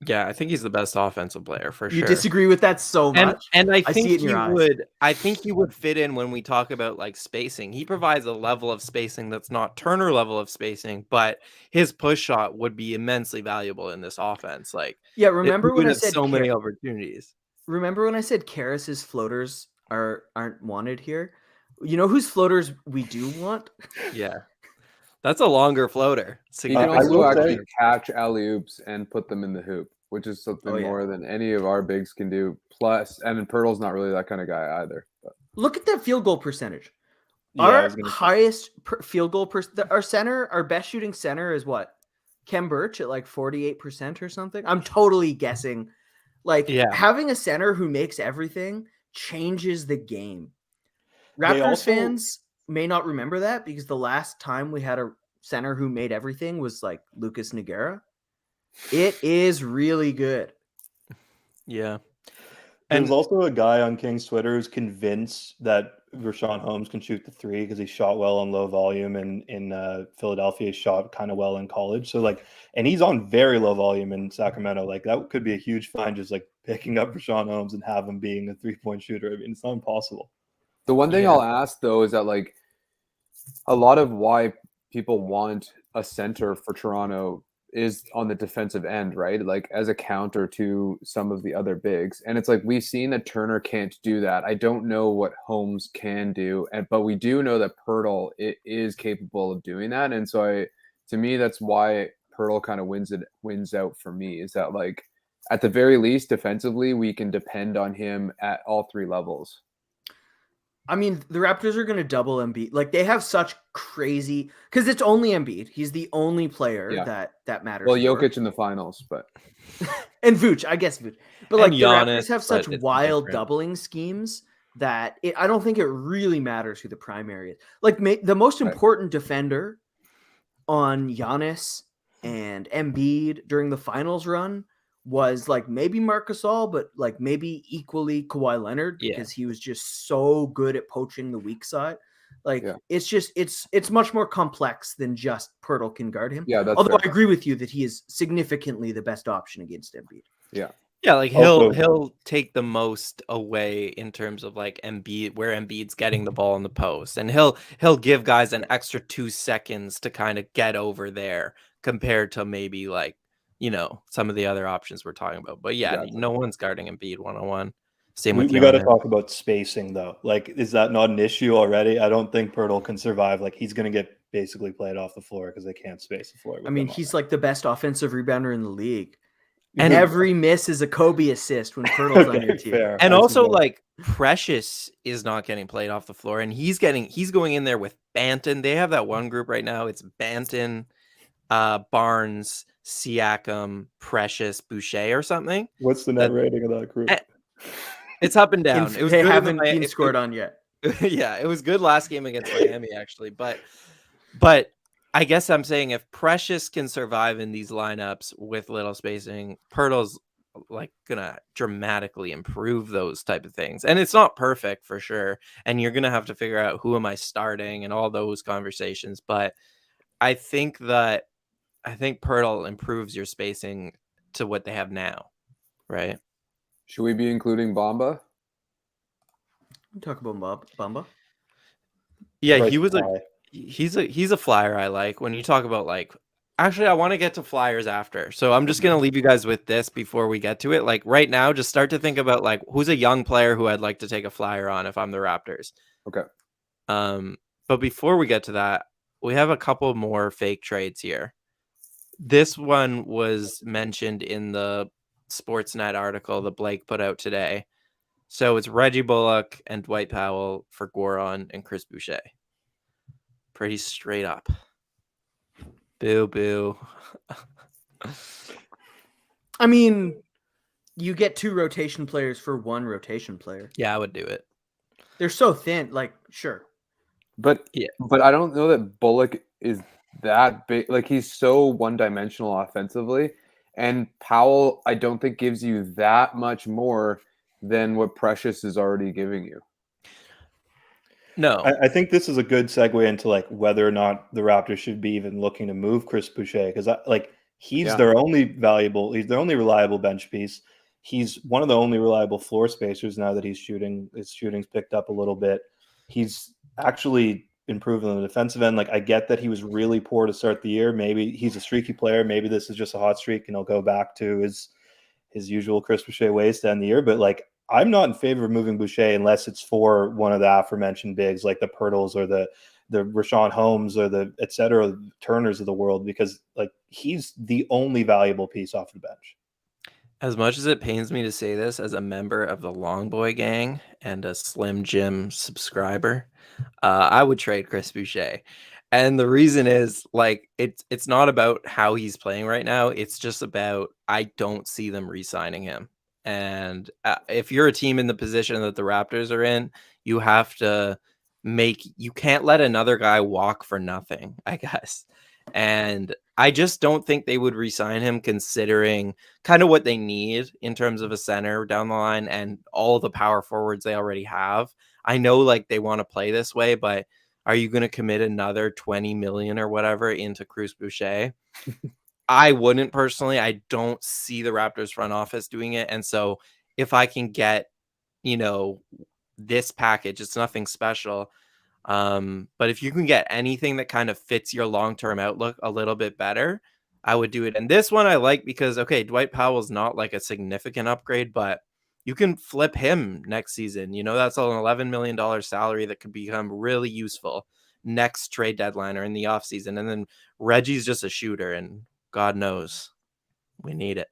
Yeah, I think he's the best offensive player for You sure. disagree with that so much? And I I think see it in your eyes. I think he would fit in when we talk about like spacing. He provides a level of spacing that's not Turner level of spacing, but his push shot would be immensely valuable in this offense. Like, Yeah, remember we when would I have said so many opportunities. Remember when I said Karas's floaters aren't wanted here? You know whose floaters we do want? Yeah, that's a longer floater. He can I also will actually say- catch alley-oops and put them in the hoop, which is something Oh, yeah. more than any of our bigs can do. Plus, and Pirtle's not really that kind of guy either. But Look at that field goal percentage. Yeah, I Our was gonna say. highest field goal our best shooting center is what? Kem Birch at like 48% or something. I'm totally guessing. Like Yeah. having a center who makes everything changes the game. They Raptors also- fans may not remember that because the last time we had a center who made everything was like Lucas Nogueira. It is really good. Yeah. There's And also a guy on King's Twitter who's convinced that Rashawn Holmes can shoot the three because he shot well on low volume and in Philadelphia. He shot kind of well in college. So like, and he's on very low volume in Sacramento. Like that could be a huge find, just like picking up Rashawn Holmes and have him being a 3-point shooter. I mean, it's not impossible. the one thing Yeah. I'll ask though is that like a lot of why people want a center for Toronto is on the defensive end, right? Like as a counter to some of the other bigs. And it's like we've seen that Turner can't do that. I don't know what Holmes can do, but we do know that Poeltl is capable of doing that. And so to me, that's why Poeltl kind of wins out for me, is that like at the very least defensively, we can depend on him at all three levels. I mean, the Raptors are going to double Embiid. Like they have such crazy because it's only Embiid. He's the only player Yeah. that matters. Well, for. Jokic in the finals, but And Vooch, I guess Vooch. But And like Giannis, the Raptors have but such it's wild different. doubling schemes that I don't think it really matters who the primary is. Like the most Right. important defender on Giannis and Embiid during the finals run was like maybe Marc Gasol, but like maybe equally Kawhi Leonard Yeah. because he was just so good at poaching the weak side. Like Yeah. it's just it's much more complex than just Poeltl can guard him. yeah, that's Although fair. I agree with you that he is significantly the best option against Embiid. yeah, like Also- he'll take the most away in terms of like Embiid, where Embiid's getting the ball in the post, and he'll give guys an extra 2 seconds to kind of get over there compared to maybe like, you know, some of the other options we're talking about. But yeah, Gotcha. no one's guarding Embiid 1-on-1. Same We with got to Giannis. talk about spacing though. Like, is that not an issue already? I don't think Poeltl can survive. Like, he's going to get basically played off the floor because they can't space the floor. I mean, he's like the best offensive rebounder in the league. And every miss is a Kobe assist when Pirtle's on your team. Fair. And also, like, Precious is not getting played off the floor, and he's going in there with Banton. They have that one group right now. It's Banton, Barnes, Siakam, Precious, Boucher, or something. What's the net rating of that group? It's up and down. They haven't been scored on yet. Yeah, it was good last game against Miami, actually. But I guess I'm saying if Precious can survive in these lineups with little spacing, Pirtle's like gonna dramatically improve those type of things. And it's not perfect for sure. And you're gonna have to figure out who am I starting and all those conversations. But I think Pirtle improves your spacing to what they have now, right? Should we be including Bamba? Talk about Bamba. Yeah, Right, he was he's a flyer I like. When you talk about like, actually, I want to get to flyers after. So I'm just gonna leave you guys with this before we get to it. Like right now, just start to think about like who's a young player who I'd like to take a flyer on if I'm the Raptors. Okay. But before we get to that, we have a couple more fake trades here. This one was mentioned in the Sportsnet article that Blake put out today. So it's Reggie Bullock and Dwight Powell for Goron and Chris Boucher. Pretty straight up. Boo, boo. I mean, you get 2 rotation players for 1 rotation player. Yeah, I would do it. They're so thin. Like, sure. But yeah, but I don't know that Bullock is that big. Like he's so one-dimensional offensively, and Powell I don't think gives you that much more than what Precious is already giving you. No, I think this is a good segue into like whether or not the Raptors should be even looking to move Chris Boucher because he's their only reliable bench piece. He's one of the only reliable floor spacers now that his shooting's picked up a little bit. He's actually improving on the defensive end. Like I get that he was really poor to start the year. Maybe he's a streaky player. Maybe this is just a hot streak and he'll go back to his usual Chris Boucher ways to end the year. But like I'm not in favor of moving Boucher unless it's for one of the aforementioned bigs like the Pirtles or the Rashawn Holmes or the et cetera Turners of the world, because like he's the only valuable piece off the bench. as much as it pains me to say this as a member of the Long Boy gang and a Slim Jim subscriber, I would trade Chris Boucher. And the reason is like it's not about how he's playing right now. It's just about I don't see them re-signing him. And if you're a team in the position that the Raptors are in, you have to you can't let another guy walk for nothing, I guess. And I just don't think they would re-sign him considering kind of what they need in terms of a center down the line and all the power forwards they already have. I know like they want to play this way, but are you going to commit another 20 million or whatever into Chris Boucher? I wouldn't personally. I don't see the Raptors front office doing it. And so if I can get, this package, it's nothing special. But if you can get anything that kind of fits your long-term outlook a little bit better, I would do it. And this one I like because, okay, Dwight Powell's not like a significant upgrade, but you can flip him next season. That's an $11 million salary that could become really useful next trade deadline or in the offseason. And then Reggie's just a shooter, and God knows we need it.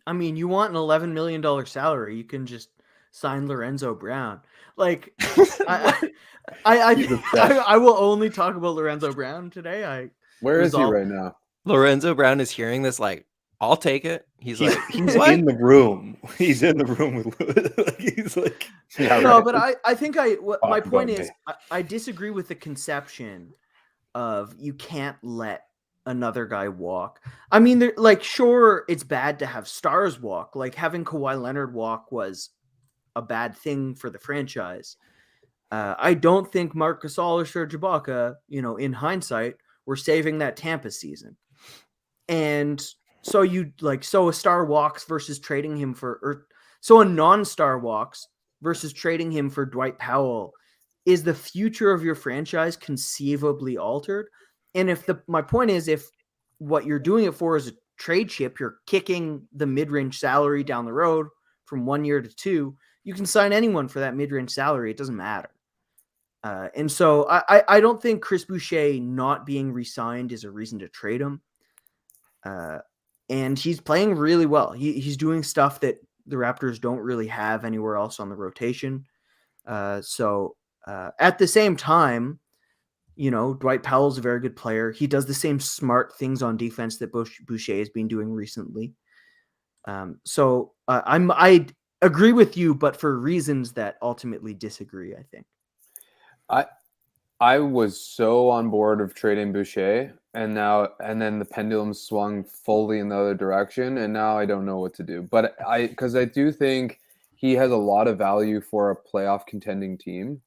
I mean, you want an $11 million salary, you can just sign Lorenzo Brown. Like, I will only talk about Lorenzo Brown today. Where is he right now? Lorenzo Brown is hearing this like, I'll take it. He's in the room. He's in the room with he's like but I think my point is I disagree with the conception of you can't let another guy walk. I mean, sure, it's bad to have stars walk. Like having Kawhi Leonard walk was a bad thing for the franchise. I don't think Marc Gasol or Serge Ibaka, in hindsight, were saving that Tampa season. And so a star walks versus trading him so a non-star walks versus trading him for Dwight Powell. Is the future of your franchise conceivably altered? And my point is, if what you're doing it for is a trade chip, you're kicking the mid-range salary down the road from 1 year to 2, you can sign anyone for that mid-range salary. It doesn't matter. And so I don't think Chris Boucher not being re-signed is a reason to trade him. and he's playing really well. He's doing stuff that the Raptors don't really have anywhere else on the rotation. So at the same time, Dwight Powell's a very good player. He does the same smart things on defense that Boucher has been doing recently. So I agree with you, but for reasons that ultimately disagree, I think. I was so on board of trading Boucher, and then the pendulum swung fully in the other direction, and now I don't know what to do. But because I do think he has a lot of value for a playoff contending team.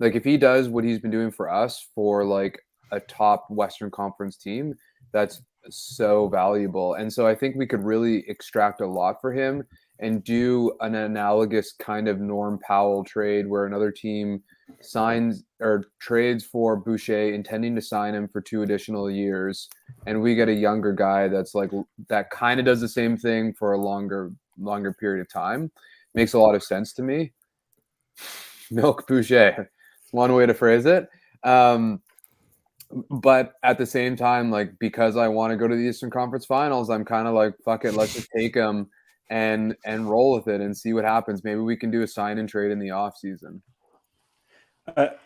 Like if he does what he's been doing for us for like a top Western Conference team, that's so valuable. And so I think we could really extract a lot for him and do an analogous kind of Norm Powell trade where another team signs or trades for Boucher intending to sign him for 2 additional years, and we get a younger guy that's like that kind of does the same thing for a longer period of time. Makes a lot of sense to me. Milk Boucher, one way to phrase it. But at the same time, like because I want to go to the Eastern Conference Finals, I'm kind of like, fuck it, let's just take him and roll with it and see what happens. Maybe we can do a sign and trade in the off season.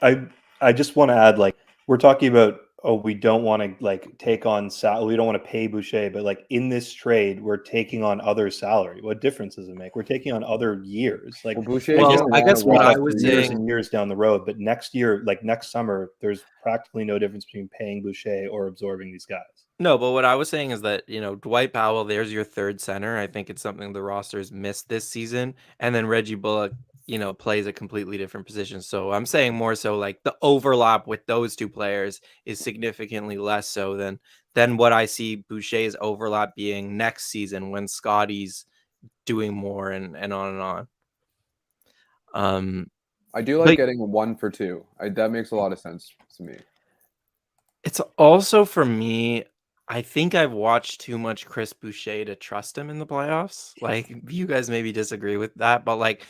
I just want to add, like, we're talking about, we don't want to like take on we don't want to pay Boucher, but like in this trade, we're taking on other salary. What difference does it make? We're taking on other years. Like Boucher, I guess what I was years saying, and years down the road, but next year, like next summer, there's practically no difference between paying Boucher or absorbing these guys. No, but what I was saying is that, Dwight Powell, there's your third center. I think it's something the roster's missed this season. And then Reggie Bullock, plays a completely different position. So I'm saying more so like the overlap with those two players is significantly less so than what I see Boucher's overlap being next season when Scotty's doing more and on. I do like getting a 1 for 2. That makes a lot of sense to me. It's also for me, I think I've watched too much Chris Boucher to trust him in the playoffs. Like, you guys maybe disagree with that, but like,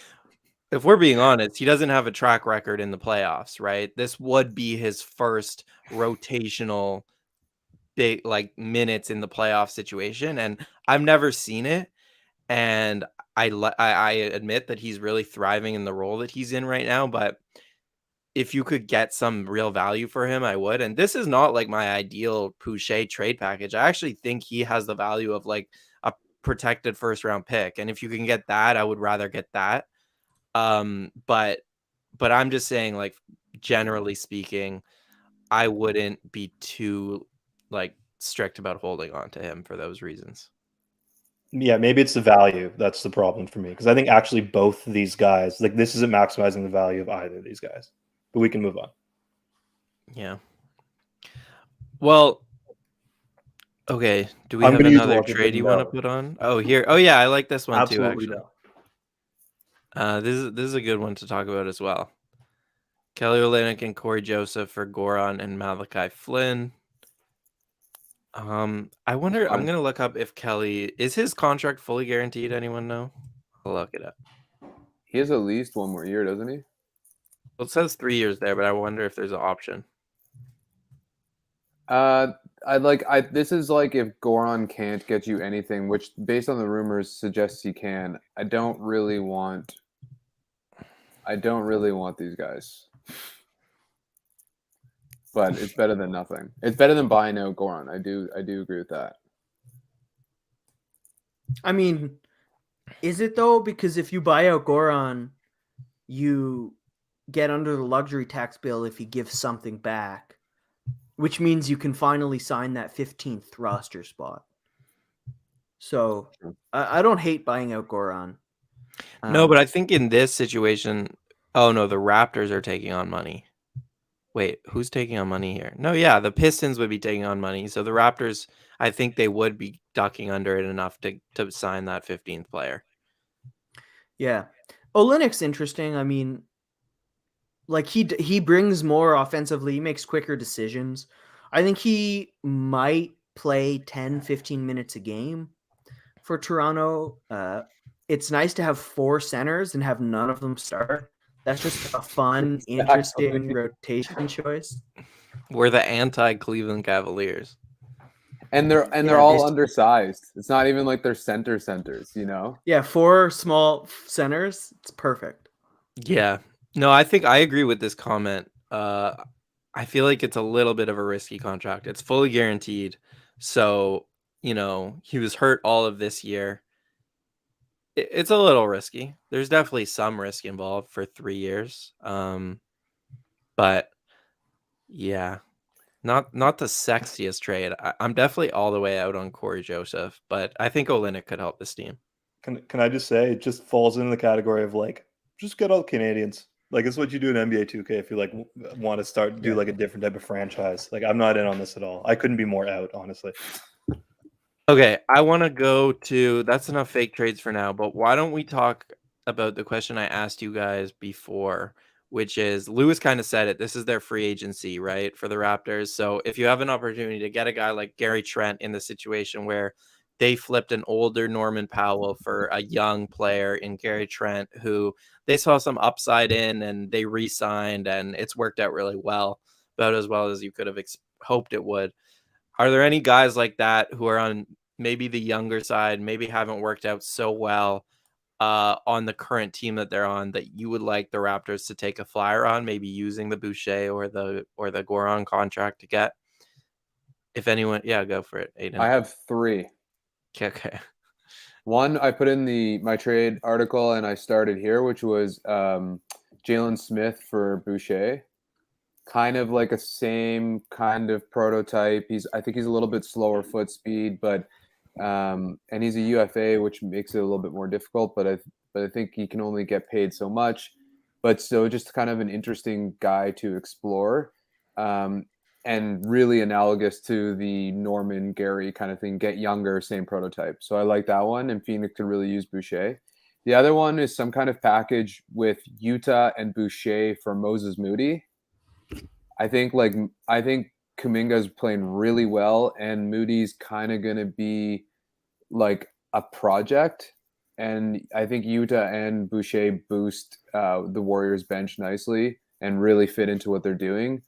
if we're being honest, he doesn't have a track record in the playoffs, right? This would be his first rotational big like minutes in the playoff situation, and I've never seen it. And I admit that he's really thriving in the role that he's in right now, but if you could get some real value for him, I would. And this is not like my ideal Boucher trade package. I actually think he has the value of like a protected first round pick. And if you can get that, I would rather get that. But I'm just saying, like, generally speaking, I wouldn't be too like strict about holding on to him for those reasons. Yeah, maybe it's the value that's the problem for me, because I think actually both of these guys, like, this isn't maximizing the value of either of these guys. But we can move on. Yeah. Well, okay. Do we have another trade you want to put on? Oh, here. Oh, yeah. I like this one Absolutely too, actually. This is a good one to talk about as well. Kelly Olynyk and Corey Joseph for Goran and Malachi Flynn. I wonder, I'm going to look up if Kelly, is his contract fully guaranteed? Anyone know? I'll look it up. He has at least 1 more year, doesn't he? Well, it says 3 years there, but I wonder if there's an option. This is like if Goran can't get you anything, which based on the rumors suggests he can. I don't really want these guys. But it's better than nothing. It's better than buying out Goran. I do agree with that. I mean, is it though? Because if you buy out Goran, you get under the luxury tax bill if he gives something back, which means you can finally sign that 15th roster spot. So I don't hate buying out Goran. No, but I think in this situation, oh no, the Raptors are taking on money. Wait, who's taking on money here? No, yeah, the Pistons would be taking on money. So the Raptors, I think they would be ducking under it enough to sign that 15th player. Yeah. Olynyk's interesting. I mean, like he brings more offensively. He makes quicker decisions. I think he might play 10, 15 minutes a game for Toronto. It's nice to have 4 centers and have none of them start. That's just a fun, interesting rotation choice. We're the anti-Cleveland Cavaliers. And they're all undersized. It's not even like they're centers, you know? Yeah, 4 small centers. It's perfect. Yeah. No, I think I agree with this comment. I feel like it's a little bit of a risky contract. It's fully guaranteed. So, you know, he was hurt all of this year. It's a little risky. There's definitely some risk involved for 3 years. But yeah, not the sexiest trade. I'm definitely all the way out on Corey Joseph, but I think Olynyk could help this team. Can I just say it just falls into the category of like just get all Canadians. Like it's what you do in NBA 2K if you like want to do like a different type of franchise. Like I'm not in on this at all. I couldn't be more out, honestly. Okay, I want to go to that's enough fake trades for now, but why don't we talk about the question I asked you guys before, which is Lewis kind of said it. This is their free agency, right, for the Raptors. So if you have an opportunity to get a guy like Gary Trent in the situation where they flipped an older Norman Powell for a young player in Gary Trent who they saw some upside in and they re-signed and it's worked out really well, about as well as you could have hoped it would. Are there any guys like that who are on maybe the younger side, maybe haven't worked out so well on the current team that they're on that you would like the Raptors to take a flyer on, maybe using the Boucher or the Goran contract to get? If anyone, yeah, go for it, Adon. I have 3. Okay. One I put in my trade article and I started here, which was Jalen Smith for Boucher. Kind of like a same kind of prototype. I think he's a little bit slower foot speed, but and he's a UFA, which makes it a little bit more difficult. But I think he can only get paid so much. But so just kind of an interesting guy to explore, and really analogous to the Norman Gary kind of thing. Get younger, same prototype. So I like that one, and Phoenix could really use Boucher. The other one is some kind of package with Utah and Boucher for Moses Moody. I think Kuminga's playing really well, and Moody's kind of going to be like a project. And I think Utah and Boucher boost the Warriors bench nicely and really fit into what they're doing.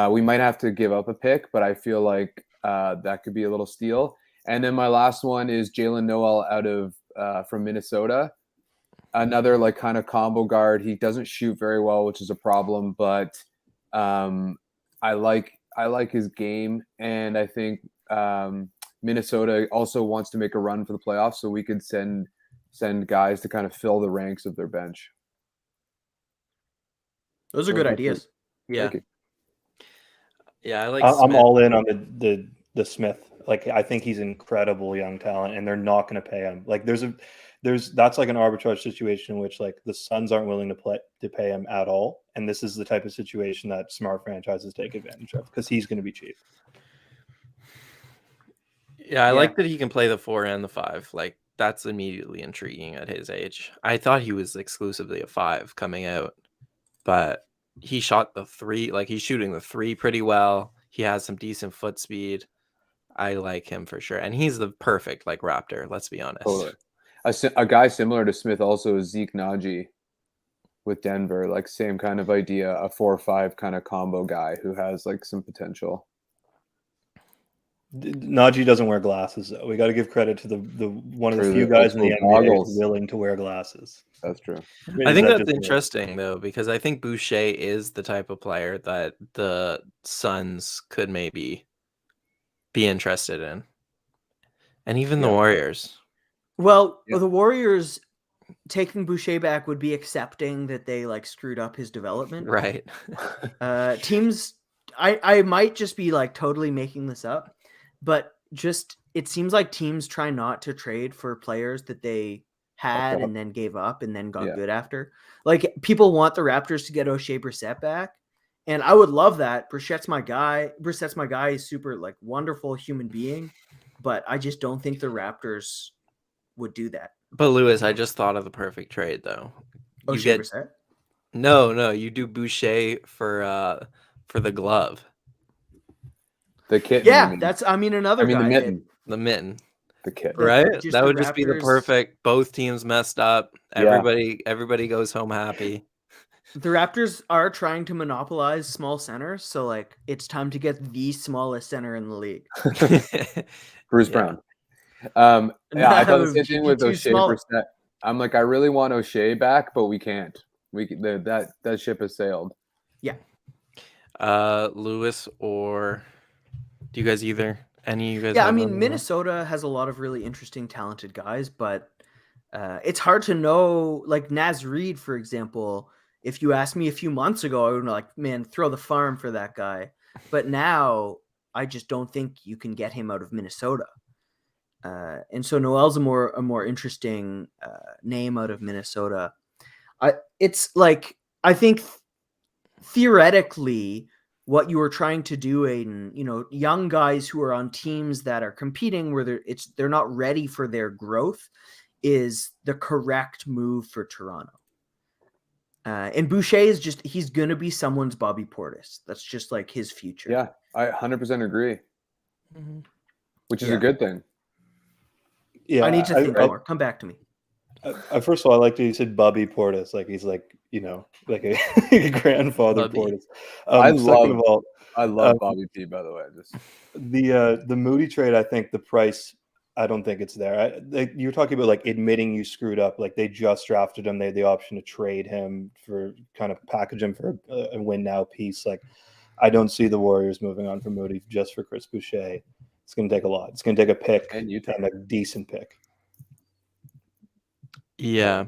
We might have to give up a pick, but I feel like that could be a little steal. And then my last one is Jalen Noel from Minnesota. Another like kind of combo guard. He doesn't shoot very well, which is a problem, but I like his game, and I think Minnesota also wants to make a run for the playoffs, so we could send guys to kind of fill the ranks of their bench. Those are good ideas. Yeah. Yeah, I like I'm Smith. all in on the Smith. Like I think he's incredible young talent, and they're not going to pay him. Like that's like an arbitrage situation in which like the Suns aren't willing to pay him at all, and this is the type of situation that smart franchises take advantage of because he's going to be cheap. Yeah, I like that he can play the 4 and the 5. Like that's immediately intriguing at his age. I thought he was exclusively a 5 coming out, but he shot the 3. Like he's shooting the 3 pretty well. He has some decent foot speed. I like him for sure, and he's the perfect like Raptor. Let's be honest. Totally. A guy similar to Smith also is Zeke Naji with Denver, like same kind of idea, a 4-5 kind of combo guy who has like some potential. Naji doesn't wear glasses though. We got to give credit to the one of the few guys in the NBA who's willing to wear glasses. That's true. I think that's interesting though, because I think Boucher is the type of player that the Suns could maybe be interested in, and even the Warriors. Well, the Warriors taking Boucher back would be accepting that they like screwed up his development. Right. Teams, I might just be like totally making this up, but just it seems like teams try not to trade for players that they had and then gave up and then got good after. Like people want the Raptors to get O'Shea Brissett back, and I would love that. Brissett's my guy. He's super like wonderful human being, but I just don't think the Raptors would do that. But Lewis, I just thought of the perfect trade though. O'Shea Brissett? No, you do Boucher for the glove. The kit. Yeah, another guy. The mitten. The mitten. The kit. Right? That would just be the perfect. Both teams messed up. Everybody goes home happy. The Raptors are trying to monopolize small centers, so like it's time to get the smallest center in the league. Bruce Brown. Yeah, I thought the same thing with O'Shea Brissett. I'm like, I really want O'Shea back, but we can't. That ship has sailed. Yeah. Lewis, or do you guys either? Any of you guys? Yeah, I mean, Minnesota has a lot of really interesting, talented guys, but it's hard to know. Like Naz Reid, for example, if you asked me a few months ago, I would be like, man, throw the farm for that guy. But now I just don't think you can get him out of Minnesota. And so Noel's a more interesting name out of Minnesota. It's like, I think theoretically what you were trying to do, Aiden, young guys who are on teams that are competing where they're not ready for their growth is the correct move for Toronto. And Boucher is he's going to be someone's Bobby Portis. That's just like his future. Yeah, I 100% agree. Mm-hmm. Which is a good thing. Yeah, I need to think more. Come back to me. First of all, I like that you said Bobby Portis, like he's like like a grandfather Bobby. Portis. I love Bobby P. By the way, the Moody trade. I think the price. I don't think it's there. You're talking about like admitting you screwed up. Like they just drafted him. They had the option to trade him for kind of package him for a win now piece. Like I don't see the Warriors moving on from Moody just for Chris Boucher. It's going to take a lot. It's going to take a pick and a decent pick. Yeah.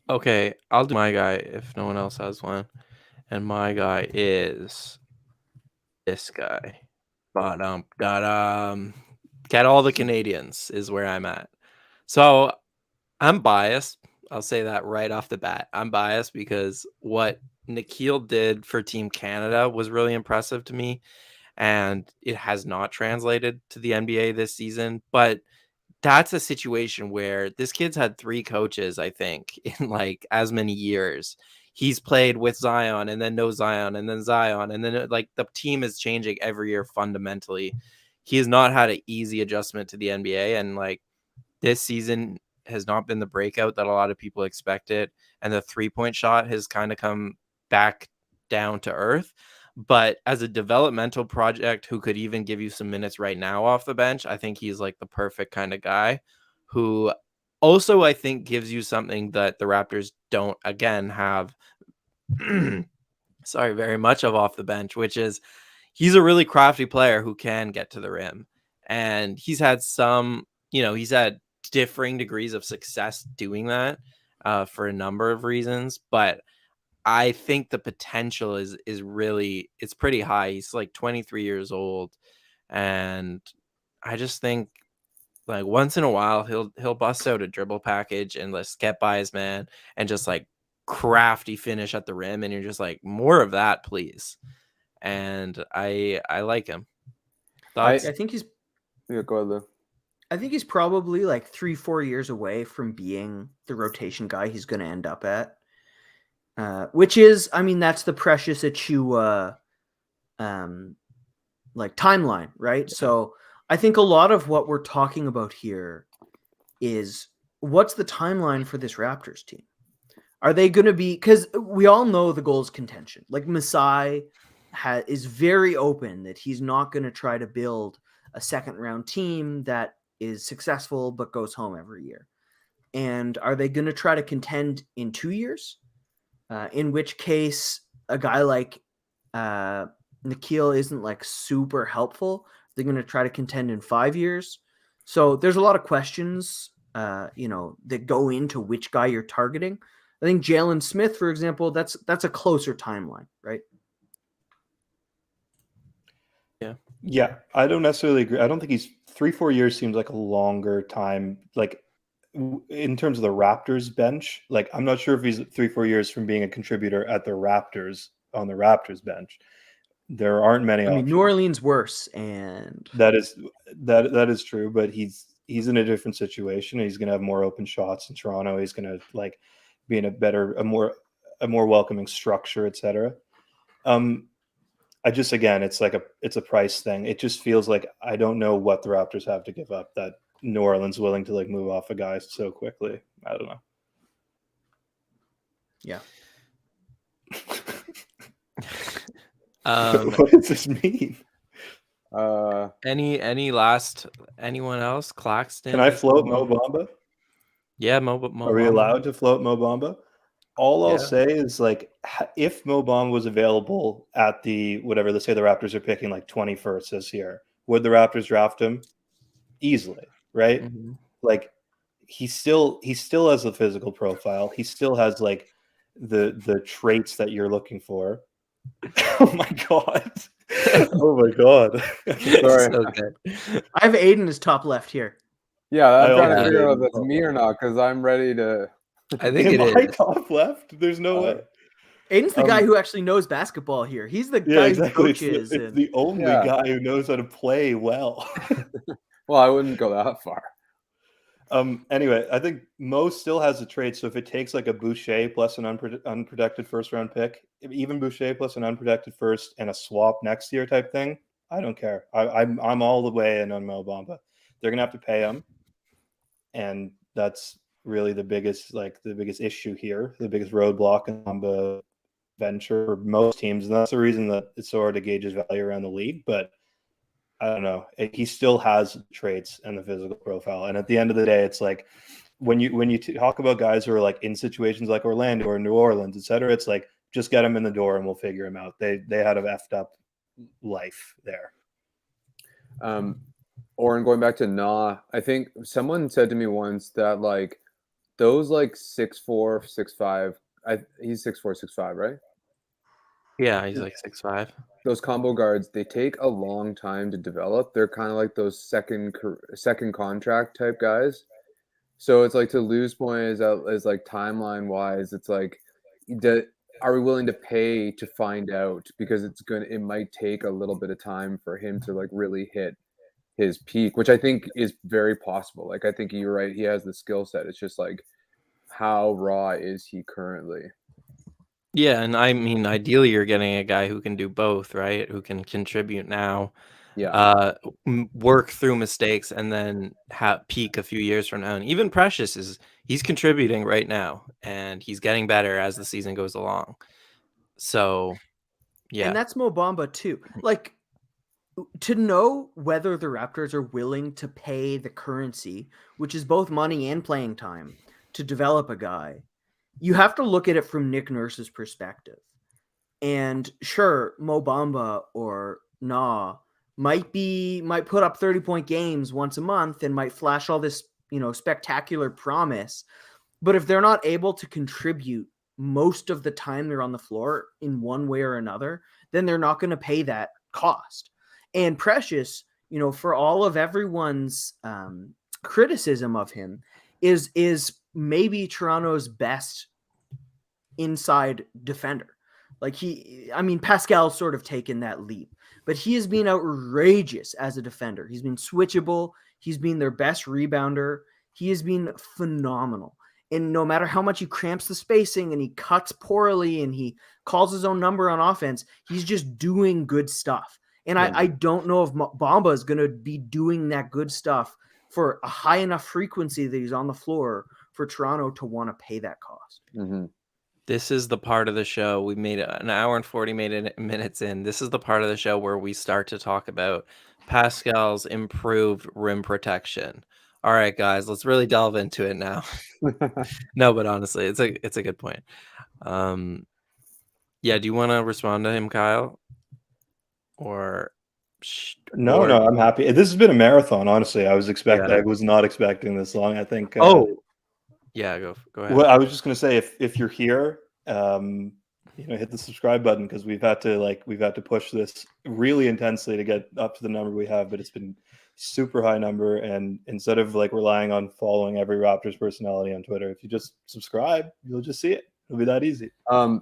Okay. I'll do my guy if no one else has one. And my guy is this guy. Get all the Canadians is where I'm at. So I'm biased. I'll say that right off the bat. I'm biased because what Nikhil did for Team Canada was really impressive to me. And it has not translated to the NBA this season. But that's a situation where this kid's had 3 coaches, I think, in like as many years. He's played with Zion and then no Zion and then Zion. And then like the team is changing every year fundamentally. He has not had an easy adjustment to the NBA. And like this season has not been the breakout that a lot of people expected. And the 3-point shot has kind of come back down to earth. But as a developmental project who could even give you some minutes right now off the bench, I think he's like the perfect kind of guy who also, I think, gives you something that the Raptors don't, again, have very much of off the bench, which is he's a really crafty player who can get to the rim. And he's had he's had differing degrees of success doing that for a number of reasons. But I think the potential is really, it's pretty high. He's like 23 years old. And I just think like once in a while he'll bust out a dribble package and let's get by his man and just like crafty finish at the rim. And you're just like, more of that, please. And I like him. Thoughts? I think he's go ahead, Lou. I think he's probably like 3-4 years away from being the rotation guy he's going to end up at. Which is, I mean, that's the Precious Achiuwa like timeline, right? Yeah. So I think a lot of what we're talking about here is what's the timeline for this Raptors team? Are they going to be, because we all know the goal is contention. Like Masai is very open that he's not going to try to build a second round team that is successful but goes home every year. And are they going to try to contend in 2 years? In which case, a guy like Nikhil isn't like super helpful. They're going to try to contend in 5 years. So there's a lot of questions, that go into which guy you're targeting. I think Jalen Smith, for example, that's a closer timeline, right? Yeah. I don't necessarily agree. I don't think he's 3-4 years seems like a longer time. Like, in terms of the Raptors bench, like I'm not sure if he's 3-4 years from being a contributor at the Raptors on the Raptors bench. There aren't many. I mean, New Orleans worse, and that is true. But he's in a different situation. He's going to have more open shots in Toronto. He's going to like be in a more welcoming structure, etc. I just, again, it's a price thing. It just feels like I don't know what the Raptors have to give up that New Orleans willing to like move off a guy so quickly. I don't know. Yeah. What does this mean? Anyone else? Claxton? Can I float Mo Bamba? Yeah, Mo Are we Bamba. allowed to float Mo Bamba? All I'll Yeah. say is like if Mo Bamba was available at the whatever, let's say the Raptors are picking like 21st this year, would the Raptors draft him? Easily, right? Mhm. Like he still has the physical profile. He still has like the traits that you're looking for. Oh my god. Oh my god. Sorry. So good. I have Aiden as top left here. Yeah, I'm I trying to also figure out did. if that's me or not because I'm ready to. I think Am it I is. top left? There's no way. Aiden's the guy who actually knows basketball here. He's the Yeah, guy exactly. who It's coaches. the only Yeah. guy who knows how to play well. Well, I wouldn't go that far. Anyway, I think Mo still has the trait. So if it takes like a Boucher plus an unprotected first round pick, even Boucher plus an unprotected first and a swap next year type thing, I don't care. I'm all the way in on Mo Bamba. They're gonna have to pay him, and that's really the biggest issue here, the biggest roadblock in Bamba venture for most teams, and that's the reason that it's so hard to gauge his value around the league. But I don't know. He still has the traits and the physical profile. And at the end of the day, it's like when you talk about guys who are like in situations like Orlando or New Orleans, et cetera, it's like just get him in the door and we'll figure him out. They had a effed up life there. Oren, going back to Nah, I think someone said to me once that like those like 6'4", 6'5", he's 6'4", 6'5", right? Yeah, he's like 6'5". Those combo guards, they take a long time to develop. They're kind of like those second contract type guys. So it's like to lose point is like timeline wise, it's like, are we willing to pay to find out? Because it might take a little bit of time for him to like really hit his peak, which I think is very possible. Like I think you're right, he has the skill set. It's just like how raw is he currently? Yeah, and I mean, ideally, you're getting a guy who can do both, right? Who can contribute now, work through mistakes, and then peak a few years from now. And even Precious he's contributing right now, and he's getting better as the season goes along. So, yeah, and that's Mo Bamba too. Like to know whether the Raptors are willing to pay the currency, which is both money and playing time, to develop a guy. You have to look at it from Nick Nurse's perspective. And sure, Mo Bamba or Nah might put up 30-point games once a month and might flash all this, spectacular promise. But if they're not able to contribute most of the time they're on the floor in one way or another, then they're not going to pay that cost. And Precious, for all of everyone's criticism of him, is maybe Toronto's best inside defender. Like Pascal's sort of taken that leap, but he has been outrageous as a defender. He's been switchable. He's been their best rebounder. He has been phenomenal. And no matter how much he cramps the spacing and he cuts poorly and he calls his own number on offense, he's just doing good stuff. And I don't know if Bamba is going to be doing that good stuff for a high enough frequency that he's on the floor for Toronto to want to pay that cost. Mm-hmm. This is the part of the show. We made an hour and 40 minutes in. This is the part of the show where we start to talk about Pascal's improved rim protection. All right, guys, let's really delve into it now. No, but honestly, it's a good point. Yeah, do you want to respond to him, Kyle? No, I'm happy. This has been a marathon, honestly. I was not expecting this long. I think. Yeah, go ahead. Well, I was just going to say, if you're here, hit the subscribe button because we've had to push this really intensely to get up to the number we have, but it's been super high number. And instead of like relying on following every Raptors personality on Twitter, if you just subscribe, you'll just see it. It'll be that easy. I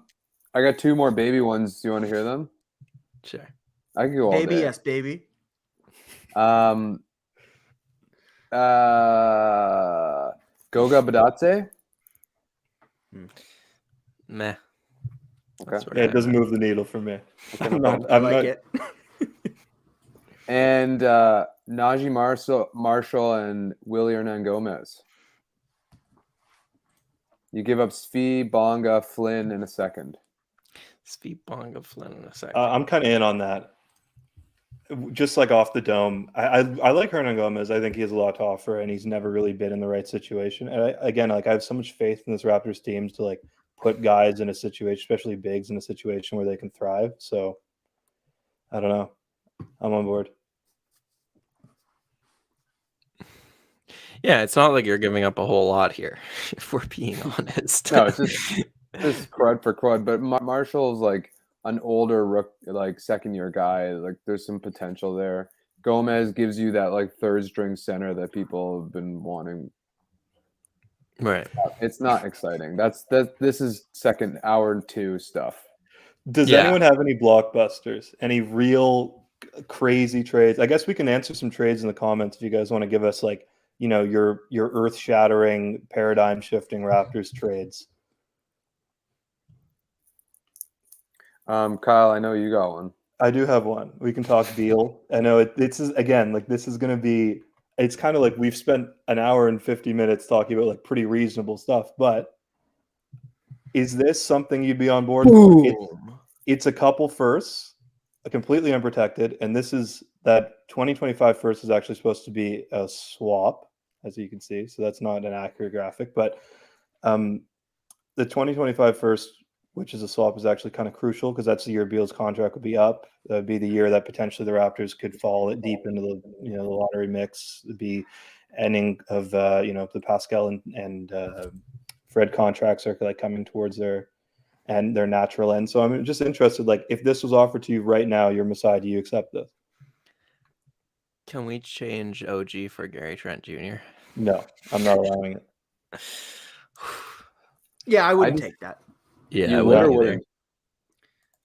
got two more baby ones. Do you want to hear them? Sure. I can go all baby, day. yes, baby. Goga Badatse? Meh. Okay. Yeah, it doesn't move the needle for me. I like it. And Najee Marshall and Willie Hernan Gomez. You give up Svi, Bonga, Flynn in a second. Speed Bonga Flynn in a second. I'm kind of in on that. Just like off the dome, I like Hernan Gomez. I think he has a lot to offer, and he's never really been in the right situation. And I have so much faith in this Raptors team to like put guys in a situation, especially bigs, in a situation where they can thrive. So I don't know. I'm on board. Yeah, it's not like you're giving up a whole lot here, if we're being honest. No, it's just crud for crud. But Marshall's like an older like second year guy. Like there's some potential there. Gomez gives you that like third string center that people have been wanting. Right. It's not exciting. This is second hour 2 stuff. Does anyone have any blockbusters? Any real crazy trades? I guess we can answer some trades in the comments if you guys want to give us like, your earth-shattering, paradigm-shifting Raptors trades. Kyle, I know you got one. I do have one. We can talk Beal. I know this is going to be. It's kind of like we've spent an hour and 50 minutes talking about like pretty reasonable stuff, but is this something you'd be on board for? It's a couple firsts, completely unprotected, and this is that 2025 first is actually supposed to be a swap, as you can see. So that's not an accurate graphic, but the 2025 first, which is a swap, is actually kind of crucial because that's the year Beal's contract would be up. That would be the year that potentially the Raptors could fall deep into the the lottery mix. It'd be ending of the Pascal and Fred contracts are like coming towards their natural end. So I'm just interested, like if this was offered to you right now, you're Messiah, do you accept this? Can we change OG for Gary Trent Jr.? No, I'm not allowing it. Yeah, I wouldn't take that. Yeah, you would or wouldn't?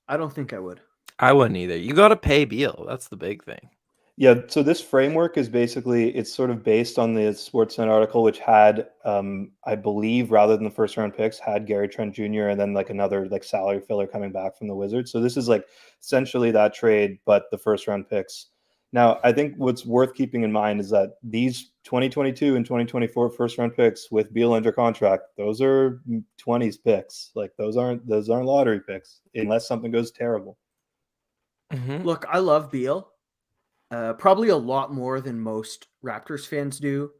I don't think I would. I wouldn't either. You got to pay Beal. That's the big thing. Yeah, so this framework is basically, it's sort of based on the Sportsnet article, which had, I believe, rather than the first round picks, had Gary Trent Jr. and then like another like salary filler coming back from the Wizards. So this is like essentially that trade, but the first round picks. Now, I think what's worth keeping in mind is that these 2022 and 2024 first round picks with Beal under contract, those are 20s picks. Like those aren't lottery picks unless something goes terrible. Mm-hmm. Look, I love Beal. Probably a lot more than most Raptors fans do.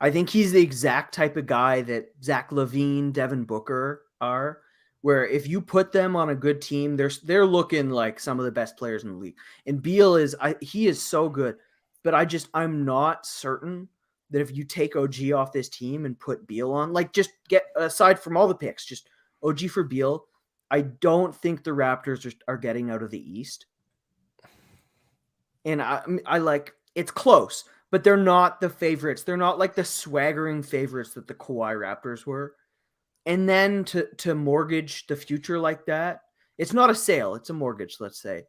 I think he's the exact type of guy that Zach LaVine, Devin Booker are, where if you put them on a good team, they're looking like some of the best players in the league. And Beal he is so good, but I'm not certain that if you take OG off this team and put Beal on, like just get aside from all the picks, just OG for Beal, I don't think the Raptors are getting out of the East. And I like, it's close, but they're not the favorites. They're not like the swaggering favorites that the Kawhi Raptors were. And then to mortgage the future like that, it's not a sale, it's a mortgage, let's say.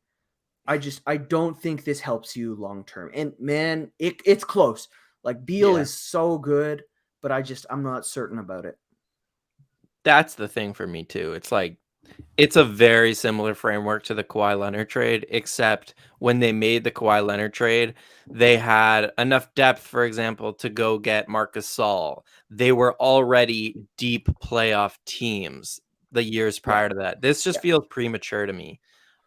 I don't think this helps you long term. And man, it's close. Like Beal is so good, but I'm not certain about it. That's the thing for me too. It's like, it's a very similar framework to the Kawhi Leonard trade, except when they made the Kawhi Leonard trade, they had enough depth, for example, to go get Marcus Sahal. They were already deep playoff teams the years prior to that. This just feels premature to me.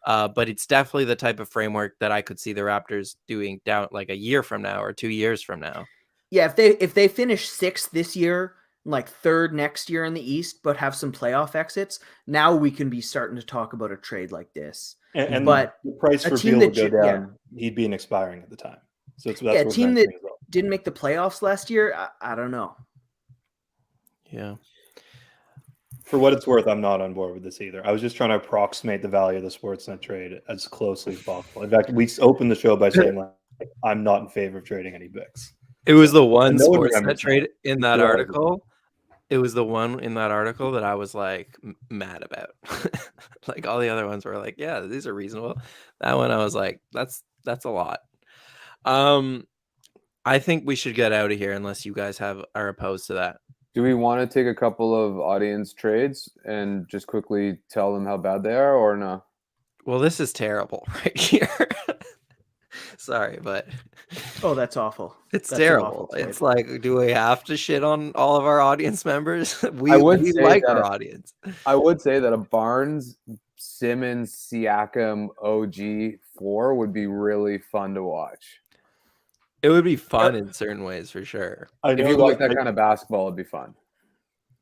But it's definitely the type of framework that I could see the Raptors doing down like a year from now or 2 years from now. Yeah, if they finish 6th this year, like 3rd next year in the East, but have some playoff exits, now we can be starting to talk about a trade like this. But the price for Beal would go down. He'd be an expiring at the time. So that's a team that didn't make the playoffs last year, I don't know. Yeah. For what it's worth, I'm not on board with this either. I was just trying to approximate the value of the Sportsnet trade as closely as possible. In fact, we opened the show by saying like, I'm not in favor of trading any picks. It was the one Sportsnet trade in that article. It was the one in that article that I was like mad about. Like all the other ones were like, yeah, these are reasonable. That one I was like, that's a lot. I think we should get out of here unless you guys are opposed to that. Do we want to take a couple of audience trades and just quickly tell them how bad they are or no? Well, this is terrible right here. Sorry, but that's awful. That's terrible. It's like, do we have to shit on all of our audience members? We like our audience. I would say that a Barnes Simmons, Siakam, OG 4 would be really fun to watch. It would be fun in certain ways for sure. If you like that kind of basketball, it'd be fun.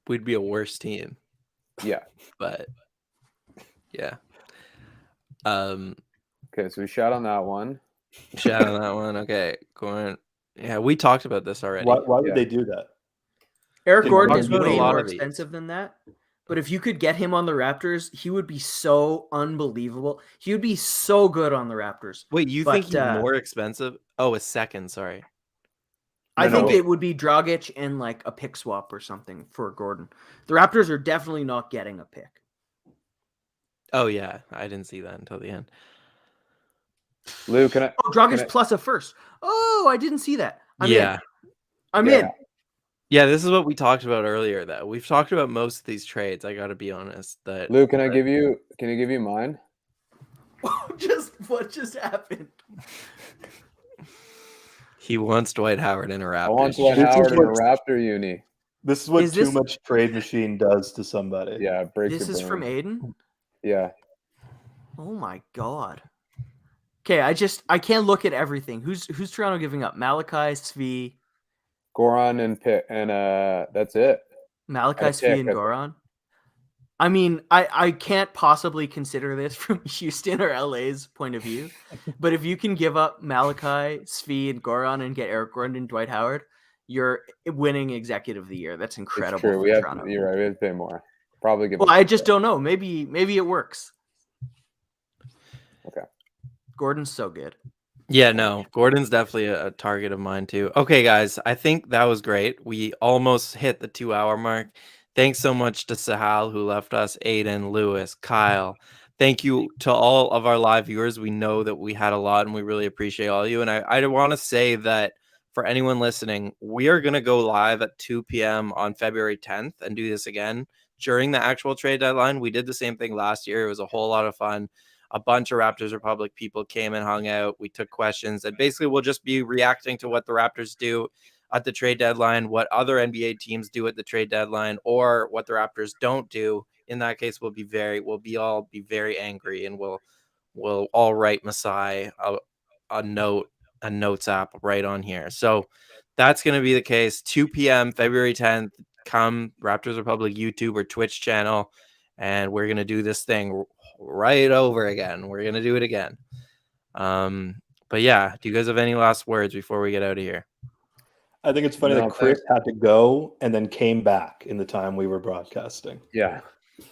We'd be a worse team. Yeah. But yeah. Okay, so we shot on that one. Shout on that one. Okay, going. Yeah, we talked about this already. Why would they do that? Eric Did Gordon we is talk about way a lot more of these? expensive than that. But if you could get him on the Raptors, he would be so unbelievable. He would be so good on the Raptors. Wait, you But, think he's more expensive? Oh, a second. Sorry. I think No. it would be Dragic and like a pick swap or something for Gordon. The Raptors are definitely not getting a pick. Oh yeah, I didn't see that until the end. Lou, can I? Oh, Dragic Can I- plus a first. Oh, I didn't see that. I'm Yeah. in. I'm Yeah. in. Yeah, this is what we talked about earlier. That we've talked about most of these trades. I got to be honest. That Lou, can I give you? Can I give you mine? What just happened? he wants Dwight Howard in a Raptors. I want Dwight This is Howard in a what- Raptor uni. This is what Is too this- much trade machine does to somebody. Yeah, break This your is from brain. Adon. Yeah, Oh my god. Okay, I can't look at everything. Who's Toronto giving up? Malachi, Svi, Goran and Pitt, and that's it. Malachi, I Svi, pick and it. Goran. I mean, I can't possibly consider this from Houston or LA's point of view, but if you can give up Malachi, Svi, and Goran and get Eric Gordon and Dwight Howard, you're winning executive of the year. That's incredible. It's true. For We have. Toronto. You're right. We have to pay more. Probably give. Well, him- I just don't know. Maybe it works. Okay. Gordon's so good. Yeah, no, Gordon's definitely a target of mine too. Okay, guys, I think that was great. We almost hit the 2-hour mark. Thanks so much to Sahal who left us, Aiden, Lewis, Kyle. Thank you to all of our live viewers. We know that we had a lot and we really appreciate all of you. And I want to say that for anyone listening, we are going to go live at 2 p.m. on February 10th and do this again during the actual trade deadline. We did the same thing last year. It was a whole lot of fun. A bunch of Raptors Republic people came and hung out. We took questions, and basically we'll just be reacting to what the Raptors do at the trade deadline, what other NBA teams do at the trade deadline, or what the Raptors don't do. In that case, we'll all be very angry, and we'll all write Masai a notes app right on here. So that's going to be the case. 2 p.m. February 10th. Come Raptors Republic YouTube or Twitch channel, and we're going to do this thing right over again. We're going to do it again. But yeah, do you guys have any last words before we get out of here? I think it's funny No, that Chris had to go and then came back in the time we were broadcasting. Yeah,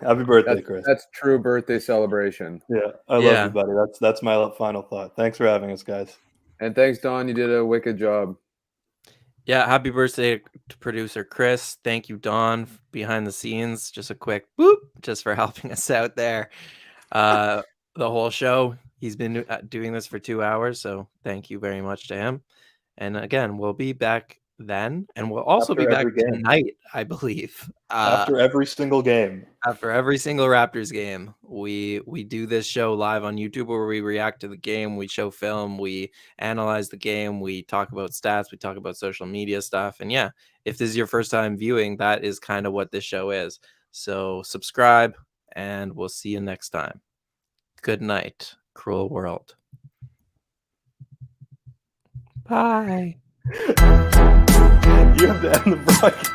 Happy birthday, Chris. that's true birthday celebration. Yeah, I love Yeah. you, buddy. That's my final thought. Thanks for having us, guys. And thanks, Don. You did a wicked job. Yeah, happy birthday to producer Chris. Thank you, Don, behind the scenes. Just a quick boop, just for helping us out there. The whole show, he's been doing this for 2 hours, so thank you very much to him. And again, we'll be back then, and we'll also After be back every game. tonight, I believe. After every single game. After every single Raptors game, we do this show live on YouTube where we react to the game, we show film, we analyze the game, we talk about stats, we talk about social media stuff. And yeah, if this is your first time viewing, that is kind of what this show is. So subscribe, and we'll see you next time. Good night, cruel world. Bye. You have to end the broadcast.